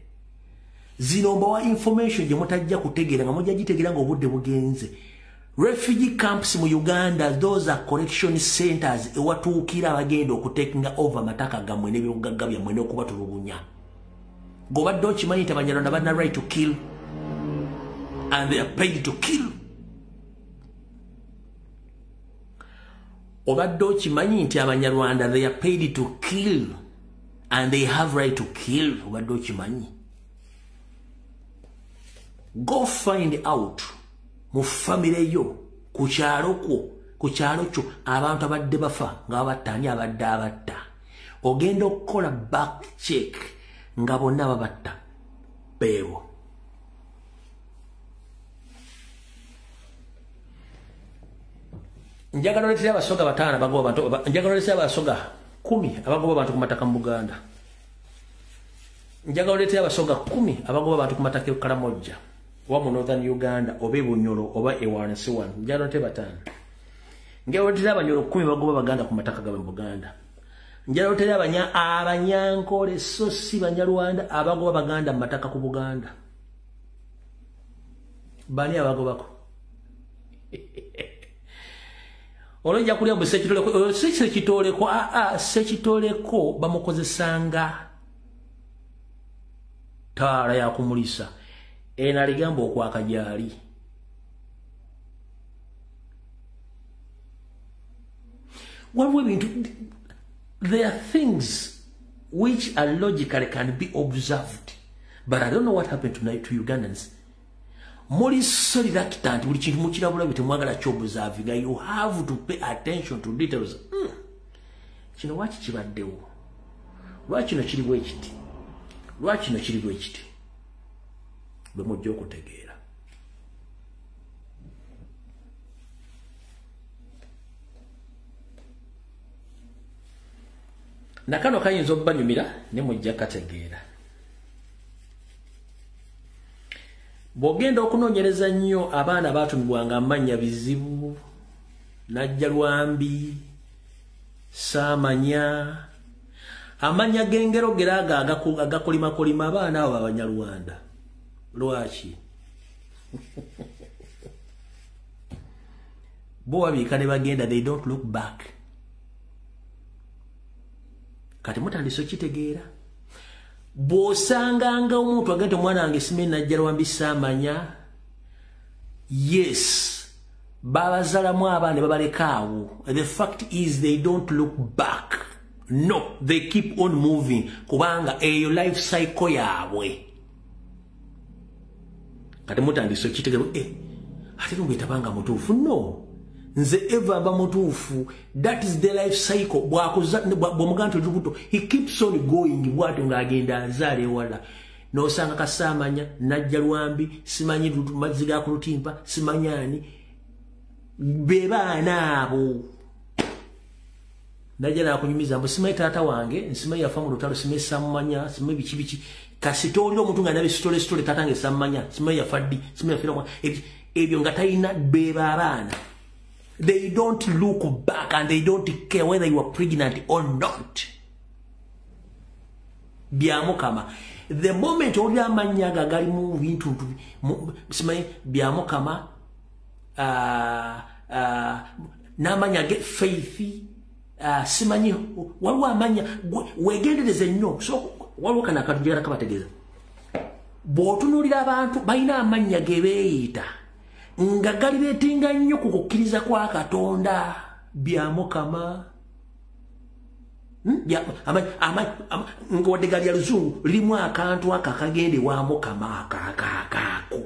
Zino mbawa information gye mutajja kutegeera nga mujja gitegeera ng'obudde bugenze. Refugee camps mu Uganda, those are correction centers ewatuukira abagenda okutekinga over mataka gammwe n'ebyobugagga byammwe n'okubatulugunya. G'obadde okimanyi nti Abanyarwanda balina right to kill and they are paid to kill. Obadde okimanyi nti Abanyarwanda they are paid to kill and they have right to kill. Obadde okimanyi. Go find out mu family yo ku kyalo kyo abantu abadde bafa nga babattani abadde abatta. Ogenda okukola back check nga bonna babatta beewo. Njagala oleetera abasoga 5 abagoba abantu. Njagala oleetera abasoga 10 abagoba abantu ku mataka mu Buganda. Njagala oleetera abasoga 10 abagoba abantu ku mataka e Karamoja wa mu Northern Uganda oba Bunyoro oba Ewansi one. Njagala oleetera 5. Njagala oleetera Abanyoro 10 bagoba Baganda ku mataka ga Buganda. Njagala oleetera Abanyankole so si Banyarwanda abagoba Baganda mu mataka ku Buganda. Bani abagobako? Olojja kulya mu sekitoleko sekitoleko bamukozesanga taala ya kumulisa ena ligamba okwaka gyali. There are things which are logically can be observed, but I don't know what happened tonight to Ugandans. Moli sorry reluctant buli kintu mukirabula bite mwagala ky'obuzaavinga. You have to pay attention to details. Kino waki kibaddewo? Lwaki no kiri bwe kiti? Lwaki no kiri bwe kiti? Bwe mujja okutegeera. Nakano kayinza obbanyumira ne mujja kategeera. Bogenda okunoonyereza nnyo abaana baatumibwanga amannya bizibu, Najjalwambi, Saamanya, amanya gengero geraga agakolima abaana abo Abanyarwanda. Lwaki? Bo babiika ne bagenda, they don't look back. Kati mutandise okitegeera. Bw'osanganga omuntu agenda omwana wange Simeni Najjalwambi Saamanya, yes, babazalamu abaana babaleka awo. The fact is they don't look back. No, they keep on moving kubanga eyo life cycle yaabwe. kati mutandise kitegero ate ngwetabanga mutuufu no nze eva aba mutuufu. That is the life cycle. Bw'omuganto lubuto he keeps on going bwato ng'agenda azaale wala n'osanga kasaamanya najja lwambi simanyi mazzi ga ku lutimpa simanyani be baana abo najja nakunyumiza mbu simanyi taata wange nsimanyi yafa mu lutalo simanyi sammanya simanyi biki kasita oli omuntu nga nabe sitole taata wange sammanya simanyi yafa ddi simanyi yafira ebyo nga talina be baana. They don't look back and they don't care whether you are pregnant or not. Biamukama. The moment oli amanya gagali mu bintu simanyi biamukama namanya get faith simanyi waliwo amanya wegendereze nnyo so waliwo kana katujera kabategeza bw'otunuulira abantu balina amanya gebeeyita nga gali beetinga nnyo ku kukkiriza kwa Katonda byamukama nga wadde gali ya luzungu lirimu akantu akakagende wa mukama akakaako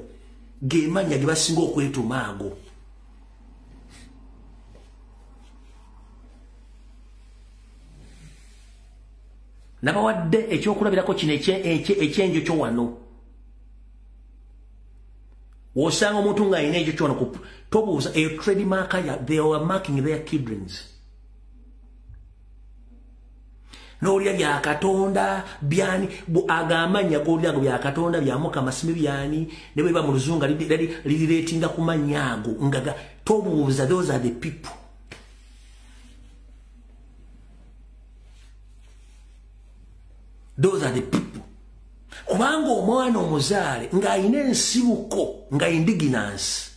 gemanya ge basinga okwetuma ago. Nabawadde ekyokulabirako kino ekyenjo kyo wano wosanga omuntu ng'alina ekyo kyona tobuuza a trademark they were marking their children's n'olya bya Katonda byani agamanya g'olya go bya Katonda bya Mukama sime byani ne bwe ba mu luzunga lirireetinga ku mannya ago ngaga tobuuza those are the people. Those are the people. Kubanga omwana omuzaale ng'ayina ensibuko nga indigenance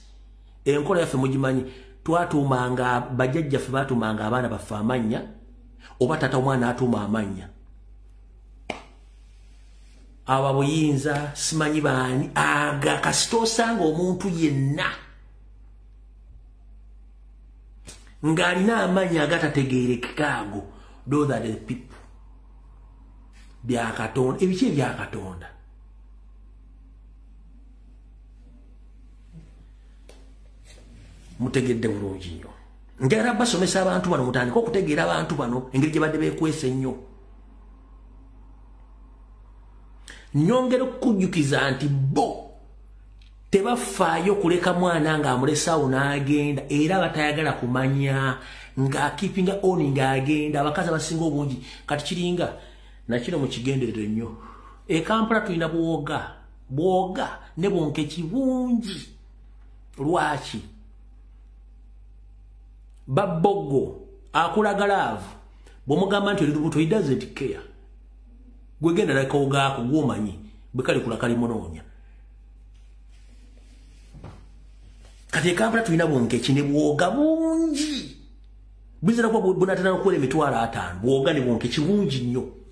enkola yaffe mugimanyi twatuumanga bajjajjaffe baatuumanga abaana baffe amannya oba tata omwana atuuma amannya aba buyinza simanyi baani aga kasita osanga omuntu yenna ng'alina amannya agatategeerekeka ago those are the people. Bya Katonda ebiki bya Katonda mutegedde bulungi nnyo ngera basomesa abantu bano mutandika okutegeera abantu bano engeri gye badde beekwesa ennyo nyongera okujjukiza nti bo tebafaayo kuleka mwana ng'amulesaawo n'agenda era batayagala kumanya ng'akipinga oni ng'agenda abakazi abasinga obungi kati kiringa nakino mukigenderere nnyo Kampala tulina bwoga ne bwonke kibungi lwaki babbogo akulaga laavu bw'omugamba nti oli lubuto he doesn't care gwegenda lakawogaako gw'omanyi bwe kali kula kali munoonya kati Kampala tulina bwonke kine bwoga bungi buzira kuba bunatera okukola emitwalo 5 bwoga ne bwonke kibungi nnyo.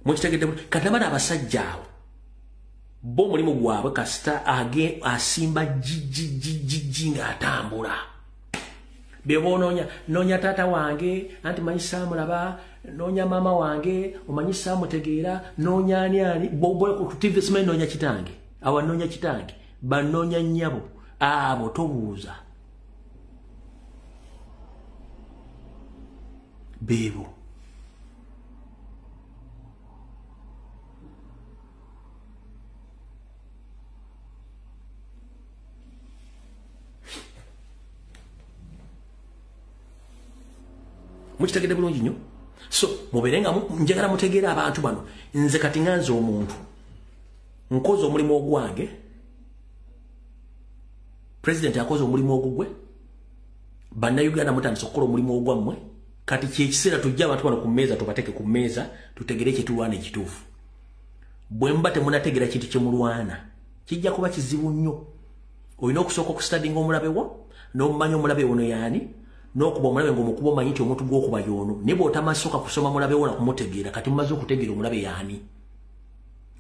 Mwekitegedde kati abana abasajja awo bo mulimu gwabwe kasita asimba jijiji ng'atambula bebonoonya noonya taata wange anti manyi saamulaba noonya maama wange omanyi saamutegeera noonya ani ku TV simanyi noonya kitange awa noonya kitange banoonya nnyabo abo tobuuza beebo. Mukitegedde bulungi nnyo so mubeerenga njagala mutegeera abantu bano nze kati nganze omuntu nkoze omulimu ogwange president akoze omulimu ogugwe bannayuganda mutandise okukola omulimu ogwammwe kati kyekiseera tujja abantu bano ku mmeeza tubateeke ku mmeeza tutegere kyetulwana ekituufu bwe mba temunategeera kintu kyemulwana kijja kuba kizibu nnyo olina okusooka okustadinga omulabe wo n'omumanya omulabe ono yaani n'okuba omulabe ng'omukuba omanyi nti omuntu gw'okuba y'ono naye bw'otamasooka kusoma mulabe wo na kumutegeera kati mumaze okutegeera omulabe yaani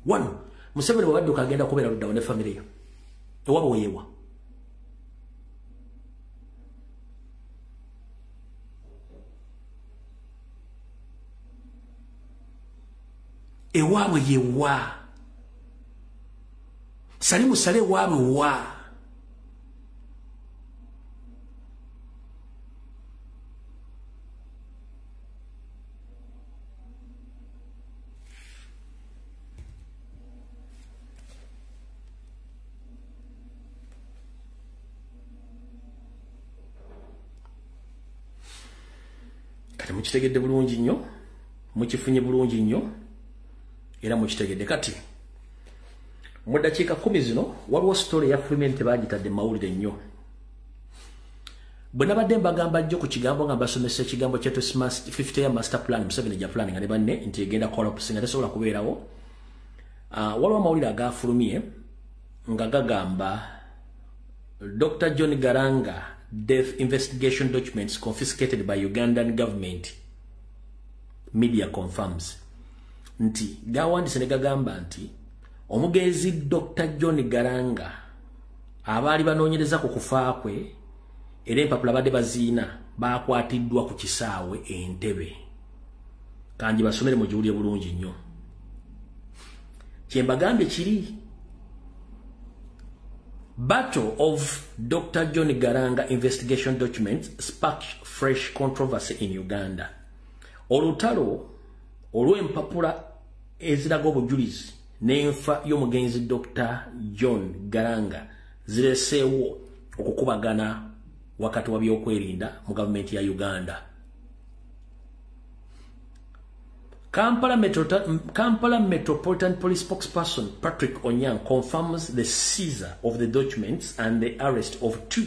wano Museveni bw'abadduka agenda kubeera luddawo ne famire yo ewaba weyeewa ewaabwe yewa Salimu sale wabu wa. Kati mukitegedde bulungi nnyo, mukifunye bulungi nnyo, era mukitegedde kati. Mu dakiika 10 zino waliwo story ya Freeman tebagitadde mawulire nnyo. Bwe nabadde mbagamba jjo ku kigambo nga basomesa ekigambo kyettu 50 ya master plan Museveni gya planning nga ne banne nti egenda collapse nga tesobola kubeerawo. Waliwo amawulire agafulumye nga gagamba Dr. John Garanga death investigation documents confiscated by Ugandan government. Media confirms. Nti gawandise ne gagamba nti omugezi Dr. John Garanga abaali banoonyereza ku kufa kwe era empapula badde baziina bakwatiddwa ku kisaawe Entebbe. Kanji basomere mu giwulire bulungi nnyo. Kyembagambye kiri Battle of Dr. John Garanga investigation documents sparked fresh controversy in Uganda. Olutalo olw'empapula eziraga obujulizi n'enfa y'omugenzi Dr. John Garanga zireseewo okukubagana wakati wa byokwerinda mu gavumenti ya Uganda. Kampala Metropolitan Police spokesperson Patrick Onyang confirms the seizure of the documents and the arrest of 2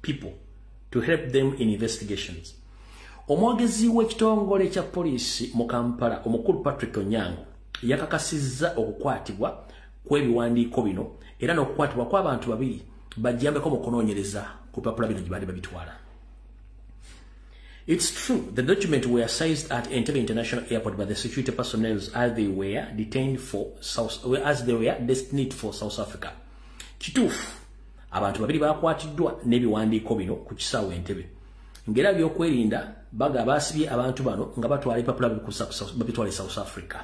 people to help them in investigations. Omwogezi w'ekitongole kya poliisi mu Kampala omukulu Patrick Onyang yakakasizza okukwatibwa kw'ebiwandiiko bino era n'okukwatibwa kw'abantu babiri bajjambeko mu kunoonyereza ku bipapula bino gye baali babitwala. It's true, the documents were seized at Entebbe International Airport by the security personnel as they were destined for South Africa. Kituufu, abantu babiri bakwatiddwa n'ebiwandiiko bino ku kisaawe Entebbe. Ngera byokwerinda baga baasibye abantu bano nga batwala ebipapula babitwala South Africa.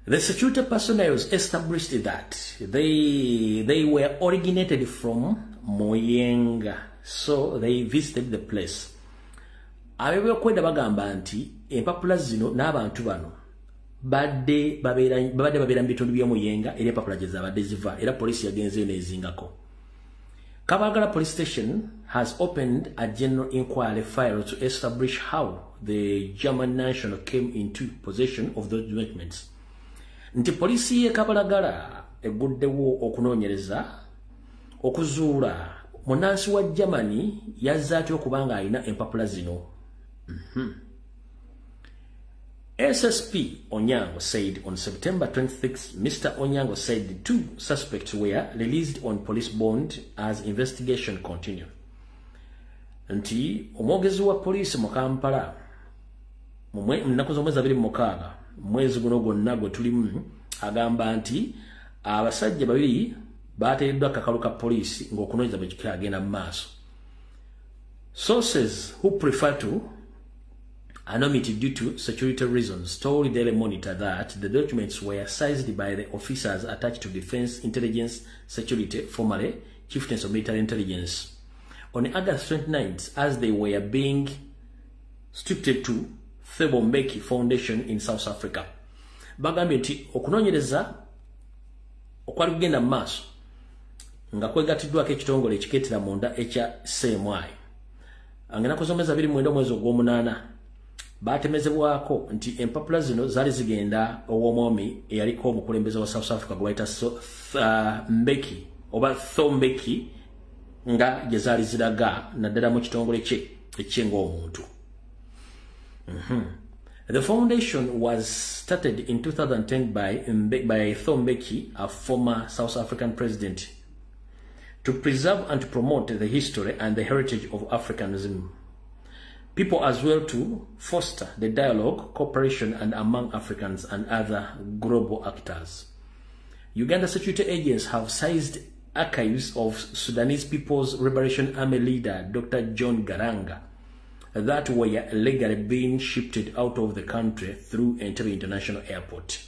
The security personnel established that they were originated from Moyenga. So they visited the place. Abebe okwenda bagamba nti empapula zino n'abantu bano badde babeera mu bitundu by'Omuyenga era empapula gye zaabadde ziva era poliisi yagenzeyo n'ezingako. Kabagala Police Station has opened a general inquiry file to establish how the German national came into possession of those documents. Nti poliisi y'e Kabalagala eguddewo okunoonyereza okuzuula Munansi wa Germany yazza atyo okubanga alina empapula zino. SSP Onyango said on September 26, Mr. Onyango said the 2 suspects were released on police bond as investigation continued. Nti omwogezi wa poliisi mu Kampala nnaku z'omwezi 26 mwezi guno gwonna gwe tulimu agamba nti abasajja babiri bateereddwa akakalu ka poliisi ng'okunoonyereza bwe kikagenda mu maaso. Sources who prefer to anonymity due to security reasons told Daily Monitor that the documents were seized by the officers attached to Defense Intelligence Security, formerly Chieftains of Military Intelligence, on August 29th as they were being stripped to Thabo Mbeki Foundation in South Africa. Bagambye nti okunoonyereza okwali kugenda mu maaso nga kwegatiddwako ekitongole ekikeetera munda ekya CMI. Ennaku z'omwezi 29 omwezi ogw'omunaana baatemezebwako nti empapula zino zaali zigenda ow'omwami eyaliko omukulembeze wa South Africa gwe bayita Mbeki oba Thombeki nga gye zaali ziraga naddala mu kitongole kye eky'eng'omuntu. The foundation was started in 2010 by Thombeki, a former South African president, to preserve and to promote the history and the heritage of Africanism. People as well to foster the dialogue, cooperation and among Africans and other global actors. Uganda security agents have seized archives of Sudanese People's Liberation Army leader Dr. John Garanga that were illegally being shipped out of the country through Entebbe International Airport.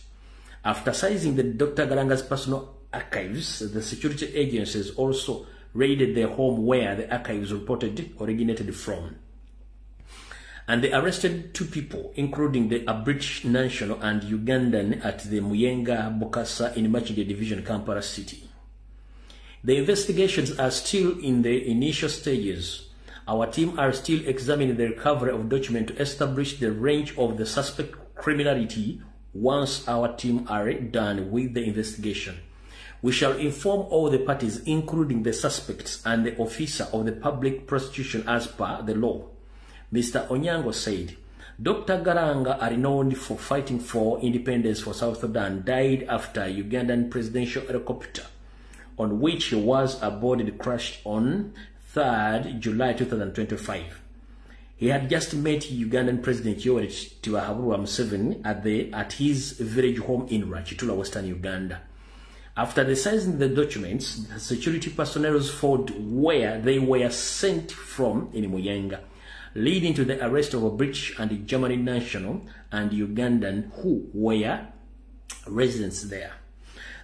After seizing the Dr. Galanga's personal archives, the security agencies also raided their home where the archives reported originated from. And they arrested 2 people, including the British national and Ugandan, at the Muyenga Bokassa in Machide Division, Kampala City. The investigations are still in the initial stages. Our team are still examining the recovery of documents to establish the range of the suspect criminality. Once our team are done with the investigation, we shall inform all the parties, including the suspects and the officer of the public prosecution as per the law. Mr. Onyango said, Dr. Garanga, are known for fighting for independence for South Sudan, died after Ugandan presidential helicopter on which he was aboard crashed on 3rd July 2025. He had just met Ugandan President Yoweri Museveni at his village home in Rachitula, Western Uganda. After seizing the documents, the security personnel found where they were sent from in Muyenga, leading to the arrest of a British and German national and Ugandan who were residents there.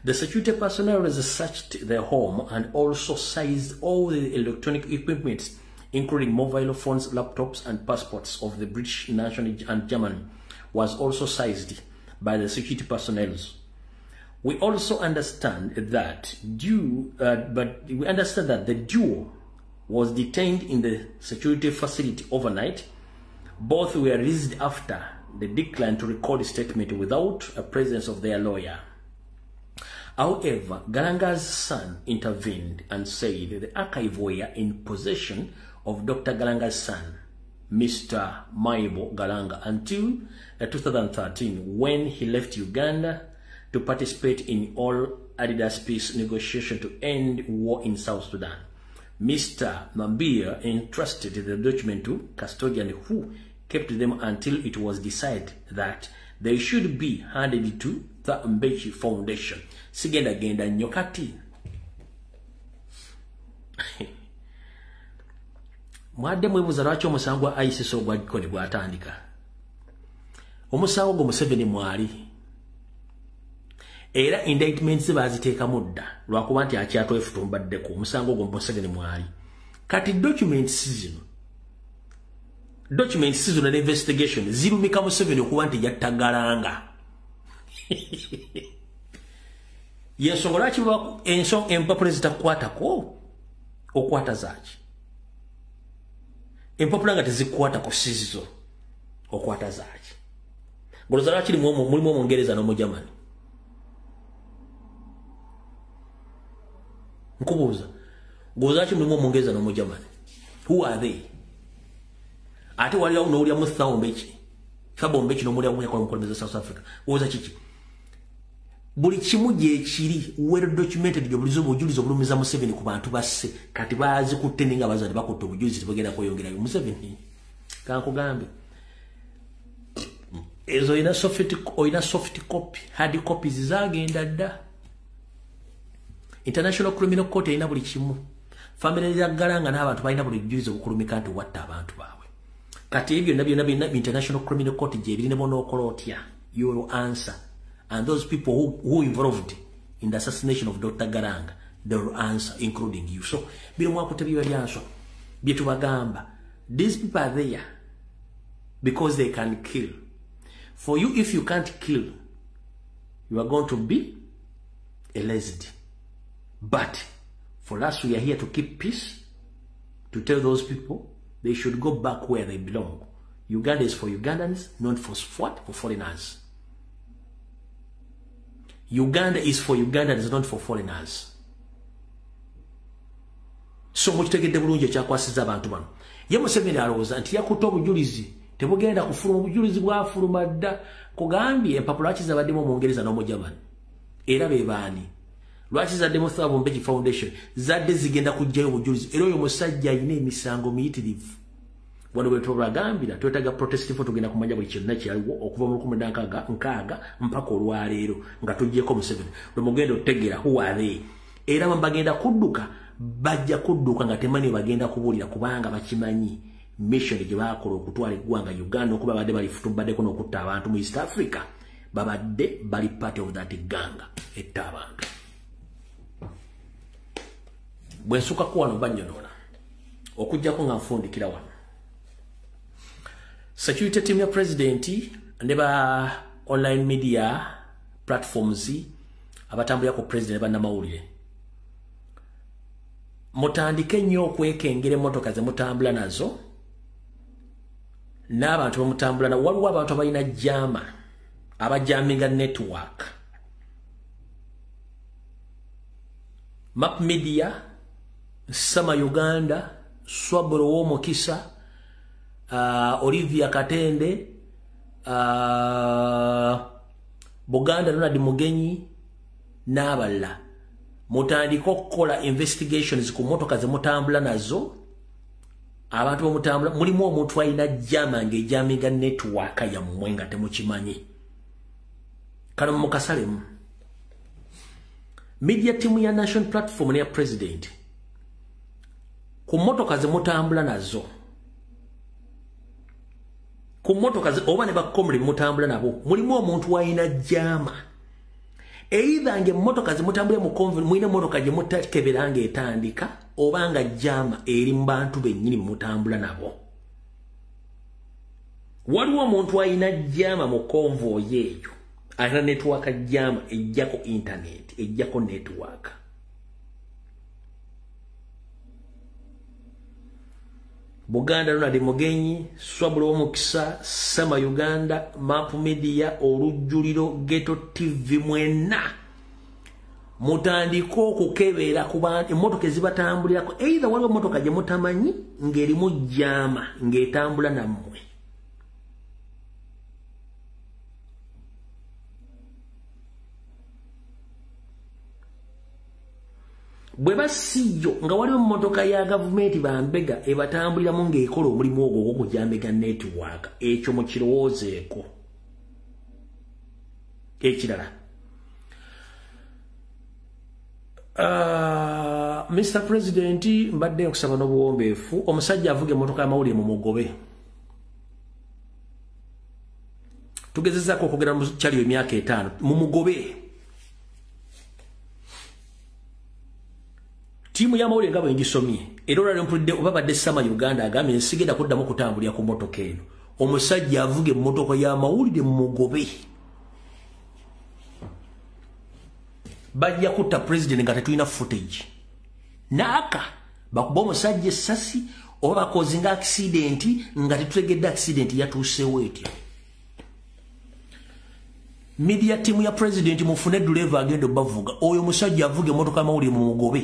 The security personnel searched their home and also seized all the electronic equipment, including mobile phones, laptops, and passports of the British national and German, was also seized by the security personnel. We also understand that the duo was detained in the security facility overnight. Both were released after they declined to record a statement without a presence of their lawyer. However, Galanga's son intervened and said the archive were in possession of Dr. Galanga's son, Mr. Maibo Galanga, until 2013, when he left Uganda to participate in all Adidas peace negotiation to end war in South Sudan. Mr. Mambia entrusted the document to custodian who kept them until it was decided that they should be handed to the Mbechi Foundation. Sigenda genda nyokati. Mwade mwebuza lwaki omusango wa ICC ogwagikoni gwatandika. Omusango gwo Museveni mwali. Era indictments baziteeka mudda lwakuba nti akyatwefutumbaddeko omusango gwo Museveni mwali. Kati documents zino na investigation zirumika Museveni okuba nti yatta Galanga. Yensonga lwaki empapula zitakwatako okwata zaaki. Empapula nga tezikwatako sizizo okwata zaaki. Ngoloza lwaki mulimu Omungereza n'Omujamani. Nkubuuza, ngoloza lwaki mulimu Omungereza n'Omujamani. Who are they? Ate wali awo n'olyamu Thabo Mbeki n'omulyamu yakola omukulembeze South Africa. Oza kiki? Buli kimu gye kiri well documented gye bulizo obujulizi obulumiza Museveni ku bantu basse kati bazikutte ninga bazadde bakutte obujulizi tebagenda kweyongerayo Museveni. Kankugambe. Ezo ina soft copy, hard copies zagenda dda. International Criminal Court ina buli kimu. Family ya Galanga n'abantu balina buli bujulizi obukulumika nti watta abantu baabwe. Kati ebyo nabyo International Criminal Court gye birine bono okolotya. You will answer. And those people who involved in the assassination of Dr. Garanga, they will answer, including you. So, these people are there because they can kill. For you, if you can't kill, you are going to be erased. But for us, we are here to keep peace, to tell those people they should go back where they belong. Uganda is for Ugandans, not for what? For foreigners. Uganda is for Ugandans, not for foreigners. So mukitegedde bulungi ekyakwasiza abantu bano. Ye Museveni alowooza nti yakutte obujulizi tebugenda kufuluma obujulizi bwafuluma dda. Kugambye empapula lwaki zabaddemu Omungereza n'Omujamani. Era be baani? Lwaki zaddemu Thabo Mbeki Foundation zadde zigenda kujjayo obujulizi. Era oyo musajja alina emisango miyitirivu. Wano bwe tubagambira twetaaga protest for tugenda kumanya buli kyonna kyaliwo okuva mu 1996 mpaka olwaleero nga tuggyeko Museveni. Lwe mugenda otegeera who are they. Era bagenda kudduka bajja kudduka nga temanyi bagenda kubuulira kubanga bakimanyi mission gye baakola okutwala eggwanga Uganda okuba badde balifutumbaddeko n'okutta abantu mu East Africa. babadde bali part of that gang etta abantu bwensuka kuwano banyonola okujjako nga nfundikira wano security team ya president ne ba online media platforms abatambulira ku president ba namawulire mutandike nnyo okwekengera emmotoka ze mutambula nazo n'abantu bamutambula na waliwo abantu abalina jama abajaminga network Map Media Sama Uganda Swabro Womokisa Olivia Katende Buganda Ronald Mugenyi n'abalala mutandika okukola investigations ku motoka ze mutambula nazo abantu bamutambula mulimu omuntu alina jama ng'ejaminga network yammwe nga temukimanyi kano mukasalemu media team ya national platform ne ya president ku motoka ze mutambula nazo ku motoka ze oba ne bakomri mutambula nabo mulimu omuntu alina jama either nge motoka ze mutambule mu convoy mwine motoka je mutakeberanga etandika obanga jama eri mbantu bennyini mutambula nabo waliwo omuntu alina jama mu convoy eyo alina network jama ejjako internet ejjako network Buganda Ronald Mugenyi Swabro Womukisa Sama Uganda Map Media Olujuliro Ghetto TV mwena mutandiko okukebera ku bantu emmotoka ezibatambulirako either waliwo emmotoka gye mutamanyi ng'erimu jama ng'etambula nammwe bwe basiyo nga waliwo emmotoka ya gavumenti bambega ebatambuliramu ng'ekola omulimu ogwo ogw'okujambega network ekyo mukirowoozeeko ekirala Mr. President mbadde okusaba n'obuwombeefu omusajja avuga emmotoka y'amawulire mu mugobe tugezezaako okwogera mu kyaliyo emyaka 5 mu mugobe timu ya mawulire ngabo ngisomye era olwali mpulidde oba badde Sama Uganda agambye nsigenda kuddamu kutambulira ku mmotoka eno omusajja avuga emmotoka y'amawulire mu mugobe bajja kutta president nga tetulina footage naaka bakuba omusajja essasi oba bakozinga accident nga tetutegedde accident yatuusewo etyo media team ya president mufune driver agenda bavuga oyo musajja avuga emmotoka y'amawulire mu mugobe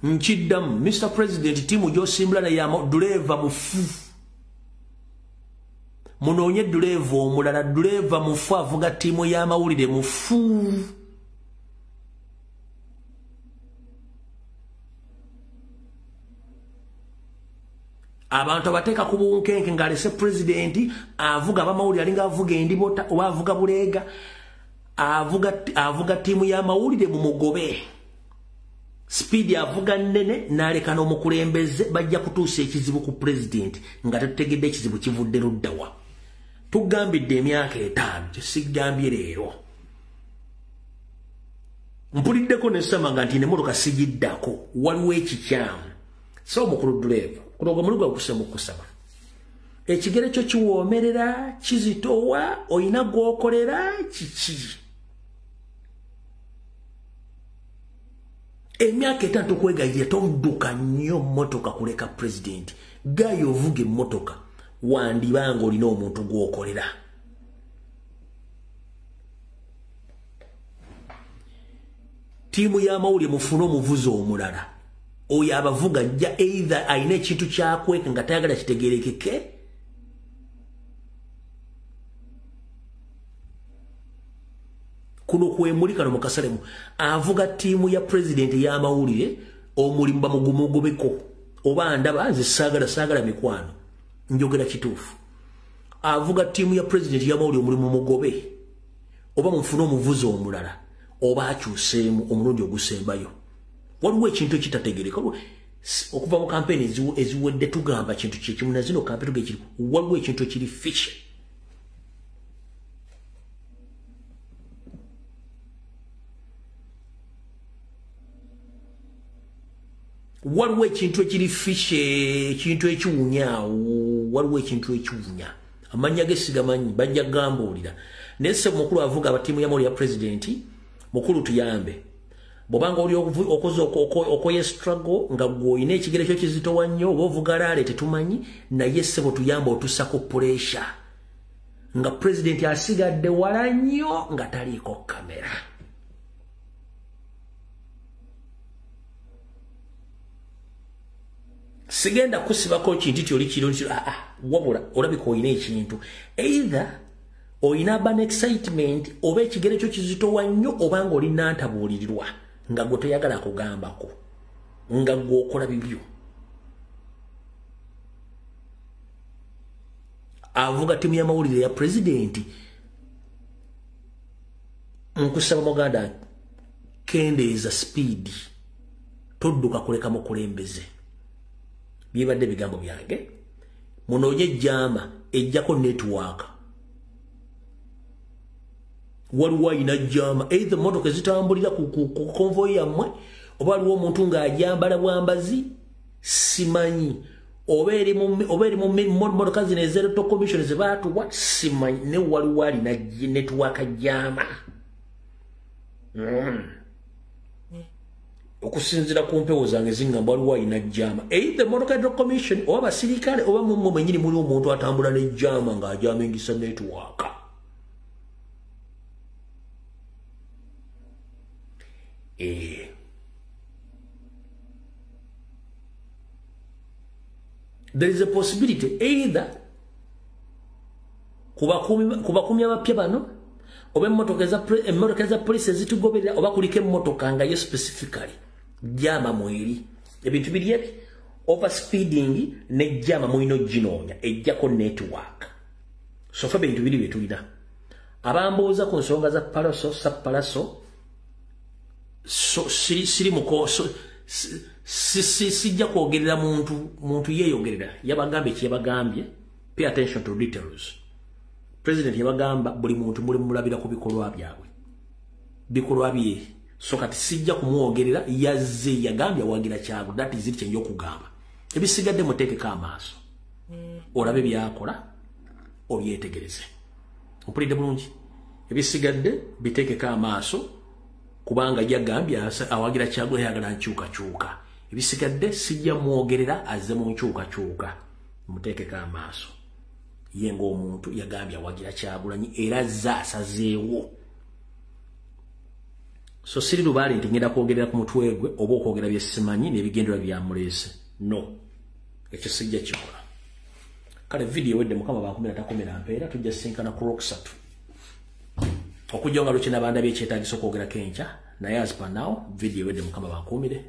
Nchidam, Mr. President, timu josimbula na ya duleva mufu. Munonye duleva omulala duleva mufu avuga timu ya mawulire mufu. Abantu abateka ku bunkenke ngalese president avuga abamawulire alinga avuga endibota oba avuga bulega avuga timu ya mawulire mu mugobe. Speed avuga nene naleka n'omukulembeze bajja kutuusa ekizibu ku president nga tetutegedde ekizibu kivudde luddawa tugambidde emyaka 5 tesigambye leero mpuliddeko ne Sama nga nti nemmotoka sigiddako waliwo ekikyamu so omukulu driver kunoga mulugwa kusema okusaba ekigere kyo kiwoomerera kizitowa oyina gwokolera kiki emyaka 5 kwegayira tovudduka nnyo mmotoka kuleka president gayo ovuga emmotoka wandibanga olina omuntu gwokolera tiimu y'amawulire mufune omuvuzi omulala oyo abavuga ajja either ayina ekintu kyakweka nga tayagala kitegerekeke kuno kwemulika mu kasalemu avuga tiimu ya president ya mawulire omulimu bamugumugubeko oba ndaba nze saagala mikwano njogera kituufu avuga tiimu ya president ya mawulire omulimu mugobe oba mufune omuvuzi omulala oba akyuseemu omulundi ogusembayo waliwo ekintu ekitategereka okuva mu campaign eziwedde tugamba kintu kimu na zino campaign tugekiri waliwo ekintu ekiri fishy. Waliwo ekintu ekiri fishy, ekintu ekiwunya, waliwo ekintu ekiwunya. Amanya gesigamanyi bajja gambulira. Nese mukulu avuga abatimu ya moli ya president mukulu tuyambe. Bobanga oli okoze okoye struggle nga gwoine ekigere kyo kizito wannyo ovuga lale tetumanyi na yesse bo tuyamba otusako pressure. Nga president asigadde wala nnyo nga taliko kamera. Sigenda kusibako kintu kyoli kirungi wabula olabiko oyina ekintu either oyina ban excitement oba ekigere kyo kizito wannyo obanga oli nantabuulirirwa nga gwe toyagala kugambako nga gwokola bibyo. Avuga timu ya mawulire ya president nkusaba muganda kendeeza speed todduka kuleka mukulembeze. Byebadde bigambo byange munoonye jama ejjako network waliwo ina jama either motoka zitambulira ku convoy yamwe oba waliwo omuntu ng'ajambala bwambazi simanyi oba eri mu motoka zino ez'electoral commission zebaatuwa simanyi ne waliwo alina network jama. Okusinzira ku mpewo zange zingamba waliwo alina jama either motoka electoral commission oba basirikale oba mumwe mwenyini muli omuntu atambula ne jama ng'ajamingisa network. There is a possibility either kubakumi abapya bano oba emmotoka za police ezitugoberera oba kuliko emmotoka nga yo specifically jama mweri ebintu biri ebi overspeeding ne jama mwino ginoonya ejjako network. So fa bintu biri betulina abambuuza ku nsonga za palaso sapalaso so siri mukoso sijja kwogerera muntu yeeyogerera yabagambye kyebagambye. Pay attention to details. President yabagamba buli muntu muli mulabira ku bikolwa bye so kati sijja kumwogerera yazze yagambye wagira kyago that is it kyenyo kugamba ebisigadde muteekeko amaaso olabe byakola obyetegereze mpulidde bulungi ebisigadde biteekeko amaaso kubanga yagambye awagira kyago yagala nkyuka ebisigadde sijja mwogerera azze mu nkyuka muteekeko amaaso yengo omuntu yagambye awagira kyagulanyi era zaasazeewo. So siri lubali nti ngenda kwogerera ku mutwe gwe oba okwogera byesimanyi n'ebigendera byamuleese no ekyo sijja kikola. Kale video wedde mukama bakumira takomera mpeera tujja sinkana ku roksatu okujja nga lukina banda by'ekyetaagisa okwogera kenca naye as per now video wedde mukama bakumire.